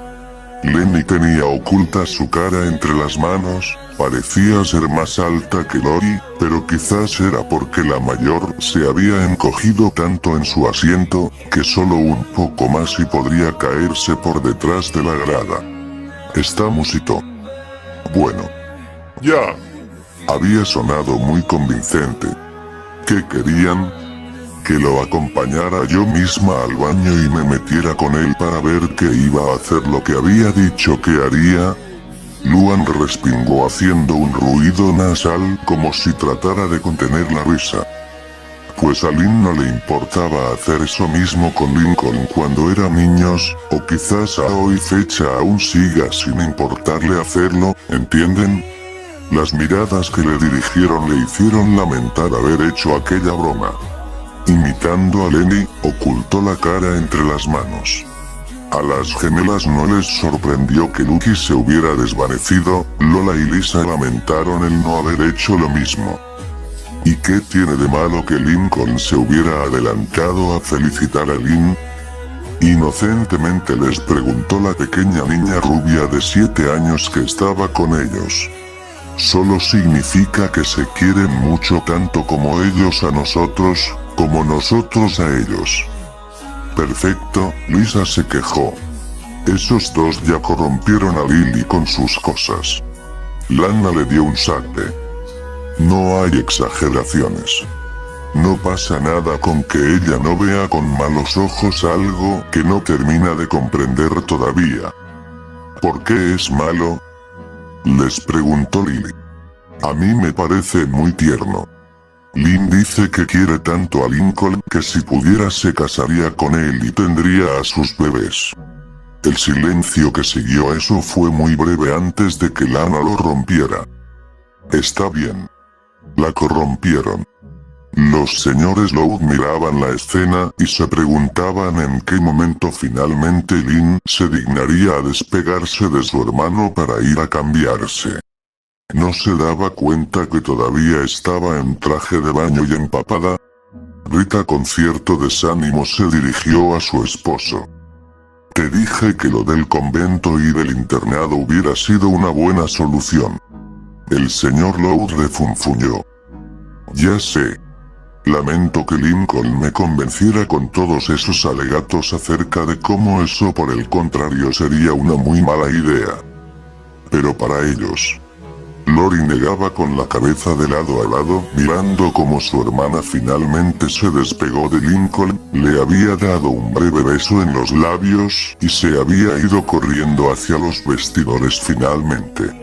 Lenny tenía oculta su cara entre las manos, Parecía ser más alta que Lori, pero quizás era porque la mayor se había encogido tanto en su asiento, que solo un poco más y podría caerse por detrás de la grada. Estamos y todo. Bueno. Ya. Había sonado muy convincente. ¿Qué querían? Que lo acompañara yo misma al baño y me metiera con él para ver que iba a hacer lo que había dicho que haría. Luan respingó haciendo un ruido nasal como si tratara de contener la risa. Pues a Lynn no le importaba hacer eso mismo con Lincoln cuando eran niños, o quizás a hoy fecha aún siga sin importarle hacerlo, ¿entienden? Las miradas que le dirigieron le hicieron lamentar haber hecho aquella broma. Imitando a Lenny, ocultó la cara entre las manos. A las gemelas no les sorprendió que Lucky se hubiera desvanecido, Lola y Lisa lamentaron el no haber hecho lo mismo. ¿Y qué tiene de malo que Lincoln se hubiera adelantado a felicitar a Lynn? Inocentemente les preguntó la pequeña niña rubia de 7 años que estaba con ellos. Solo significa que se quieren mucho tanto como ellos a nosotros, como nosotros a ellos. Perfecto, Lisa se quejó. Esos dos ya corrompieron a Lily con sus cosas. Lana le dio un saque. No hay exageraciones. No pasa nada con que ella no vea con malos ojos algo que no termina de comprender todavía. ¿Por qué es malo? Les preguntó Lily. A mí me parece muy tierno. Lynn dice que quiere tanto a Lincoln que si pudiera se casaría con él y tendría a sus bebés. El silencio que siguió a eso fue muy breve antes de que Lana lo rompiera. Está bien. La corrompieron. Los señores Loud miraban la escena y se preguntaban en qué momento finalmente Lynn se dignaría a despegarse de su hermano para ir a cambiarse. ¿No se daba cuenta que todavía estaba en traje de baño y empapada? Rita con cierto desánimo se dirigió a su esposo. Te dije que lo del convento y del internado hubiera sido una buena solución. El señor Loud refunfuñó. Ya sé. Lamento que Lincoln me convenciera con todos esos alegatos acerca de cómo eso por el contrario sería una muy mala idea. Pero para ellos... Lori negaba con la cabeza de lado a lado, mirando como su hermana finalmente se despegó de Lincoln, le había dado un breve beso en los labios y se había ido corriendo hacia los vestidores finalmente.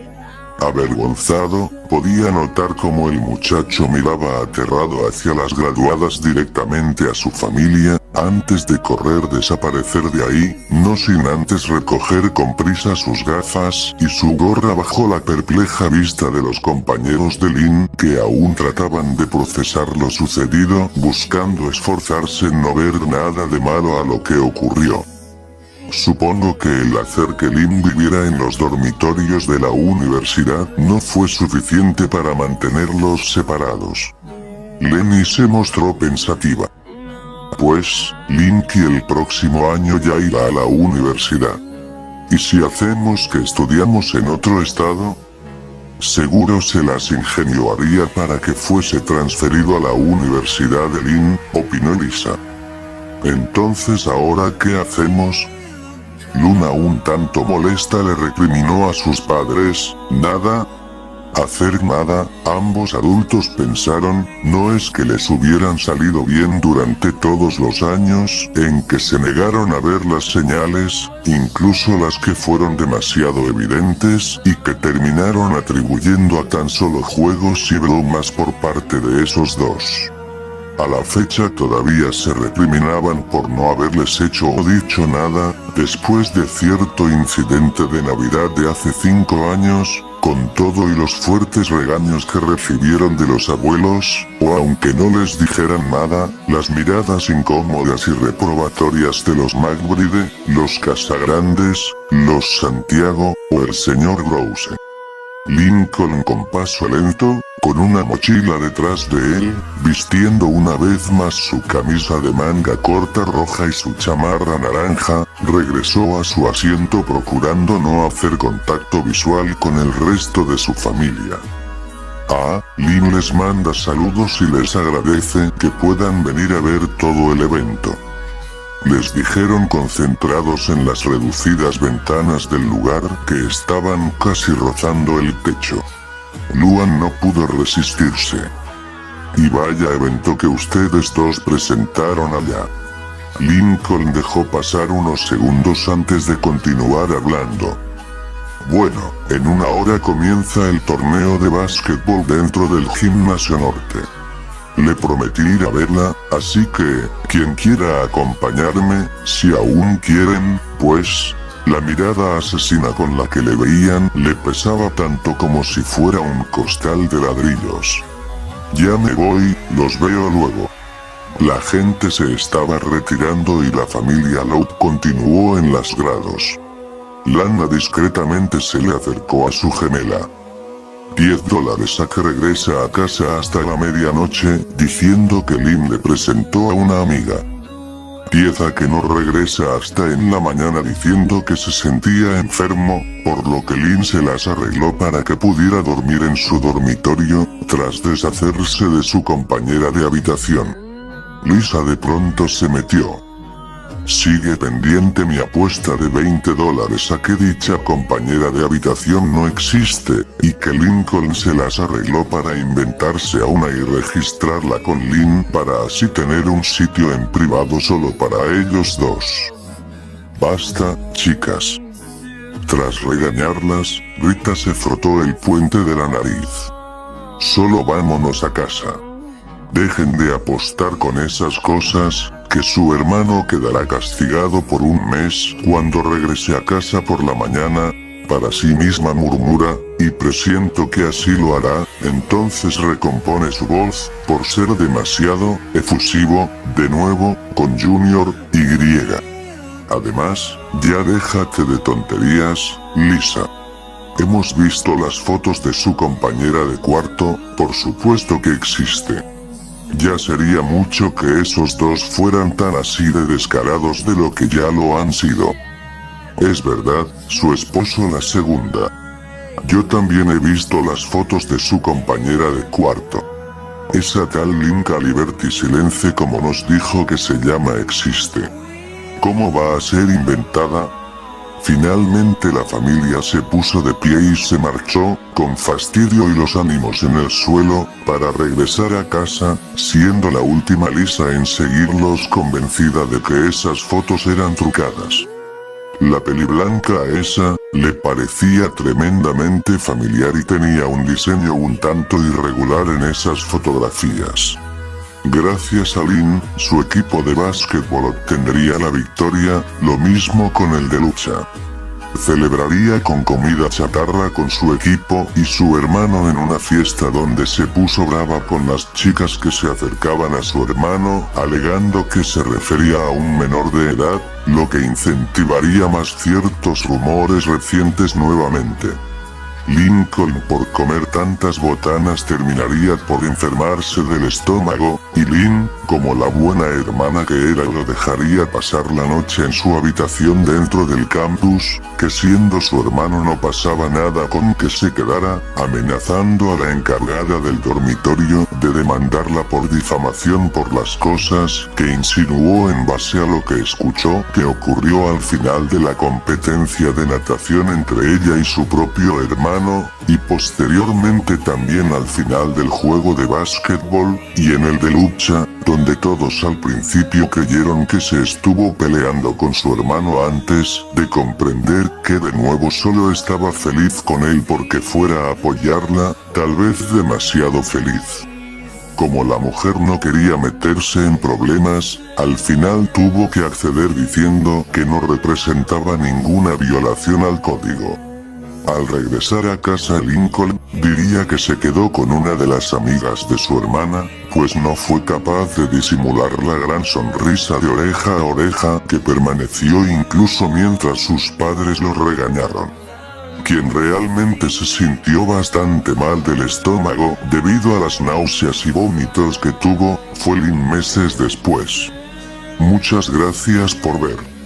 Avergonzado, podía notar cómo el muchacho miraba aterrado hacia las graduadas directamente a su familia, antes de correr desaparecer de ahí, no sin antes recoger con prisa sus gafas y su gorra bajo la perpleja vista de los compañeros de Lynn que aún trataban de procesar lo sucedido, buscando esforzarse en no ver nada de malo a lo que ocurrió. Supongo que el hacer que Lynn viviera en los dormitorios de la universidad no fue suficiente para mantenerlos separados. Lenny se mostró pensativa. Pues, Linky el próximo año ya irá a la universidad. ¿Y si hacemos que estudiamos en otro estado? Seguro se las ingeniaría para que fuese transferido a la universidad de Lynn, opinó Lisa. Entonces ¿ahora qué hacemos? Luna un tanto molesta le recriminó a sus padres, nada. Hacer nada, ambos adultos pensaron, no es que les hubieran salido bien durante todos los años en que se negaron a ver las señales, incluso las que fueron demasiado evidentes y que terminaron atribuyendo a tan solo juegos y bromas por parte de esos dos. A la fecha todavía se recriminaban por no haberles hecho o dicho nada, después de cierto incidente de Navidad de hace 5 años, con todo y los fuertes regaños que recibieron de los abuelos, o aunque no les dijeran nada, las miradas incómodas y reprobatorias de los McBride, los Casagrandes, los Santiago, o el señor Grouse. Lincoln con paso lento, con una mochila detrás de él, vistiendo una vez más su camisa de manga corta roja y su chamarra naranja, regresó a su asiento procurando no hacer contacto visual con el resto de su familia. Lin les manda saludos y les agradece que puedan venir a ver todo el evento. Les dijeron concentrados en las reducidas ventanas del lugar que estaban casi rozando el techo. Luan no pudo resistirse. Y vaya evento que ustedes dos presentaron allá. Lincoln dejó pasar unos segundos antes de continuar hablando. Bueno, en una hora comienza el torneo de básquetbol dentro del gimnasio norte. Le prometí ir a verla, así que, quien quiera acompañarme, si aún quieren, pues... La mirada asesina con la que le veían le pesaba tanto como si fuera un costal de ladrillos. Ya me voy, los veo luego. La gente se estaba retirando y la familia Lowe continuó en las grados. Lana discretamente se le acercó a su gemela. $10 a que regresa a casa hasta la medianoche, diciendo que Lin le presentó a una amiga. 10 a que no regresa hasta en la mañana diciendo que se sentía enfermo, por lo que Lin se las arregló para que pudiera dormir en su dormitorio, tras deshacerse de su compañera de habitación. Lisa de pronto se metió. Sigue pendiente mi apuesta de $20 a que dicha compañera de habitación no existe, y que Lincoln se las arregló para inventarse a una y registrarla con Lin para así tener un sitio en privado solo para ellos dos. Basta, chicas. Tras regañarlas, Rita se frotó el puente de la nariz. Solo vámonos a casa. Dejen de apostar con esas cosas, que su hermano quedará castigado por un mes cuando regrese a casa por la mañana, para sí misma murmura, y presiento que así lo hará, entonces recompone su voz, por ser demasiado efusivo, de nuevo, con Junior, y griega. Además, ya déjate de tonterías, Lisa. Hemos visto las fotos de su compañera de cuarto, por supuesto que existe. Ya sería mucho que esos dos fueran tan así de descarados de lo que ya lo han sido. Es verdad, su esposo la segunda. Yo también he visto las fotos de su compañera de cuarto. Esa tal Linka Liberty Silence como nos dijo que se llama existe. ¿Cómo va a ser inventada? Finalmente la familia se puso de pie y se marchó, con fastidio y los ánimos en el suelo, para regresar a casa, siendo la última Lisa en seguirlos convencida de que esas fotos eran trucadas. La peliblanca esa, le parecía tremendamente familiar y tenía un diseño un tanto irregular en esas fotografías. Gracias a Lin, su equipo de básquetbol obtendría la victoria, lo mismo con el de lucha. Celebraría con comida chatarra con su equipo y su hermano en una fiesta donde se puso brava con las chicas que se acercaban a su hermano, alegando que se refería a un menor de edad, lo que incentivaría más ciertos rumores recientes nuevamente. Lincoln por comer tantas botanas terminaría por enfermarse del estómago, y Lin, como la buena hermana que era, lo dejaría pasar la noche en su habitación dentro del campus, que siendo su hermano no pasaba nada con que se quedara, amenazando a la encargada del dormitorio de demandarla por difamación por las cosas que insinuó en base a lo que escuchó que ocurrió al final de la competencia de natación entre ella y su propio hermano, y posteriormente también al final del juego de básquetbol, y en el de lucha, donde todos al principio creyeron que se estuvo peleando con su hermano antes de comprender que de nuevo solo estaba feliz con él porque fuera a apoyarla, tal vez demasiado feliz. Como la mujer no quería meterse en problemas, al final tuvo que acceder diciendo que no representaba ninguna violación al código. Al regresar a casa Lincoln, diría que se quedó con una de las amigas de su hermana, pues no fue capaz de disimular la gran sonrisa de oreja a oreja que permaneció incluso mientras sus padres lo regañaron. quien realmente se sintió bastante mal del estómago debido a las náuseas y vómitos que tuvo, fue Lin meses después. Muchas gracias por ver.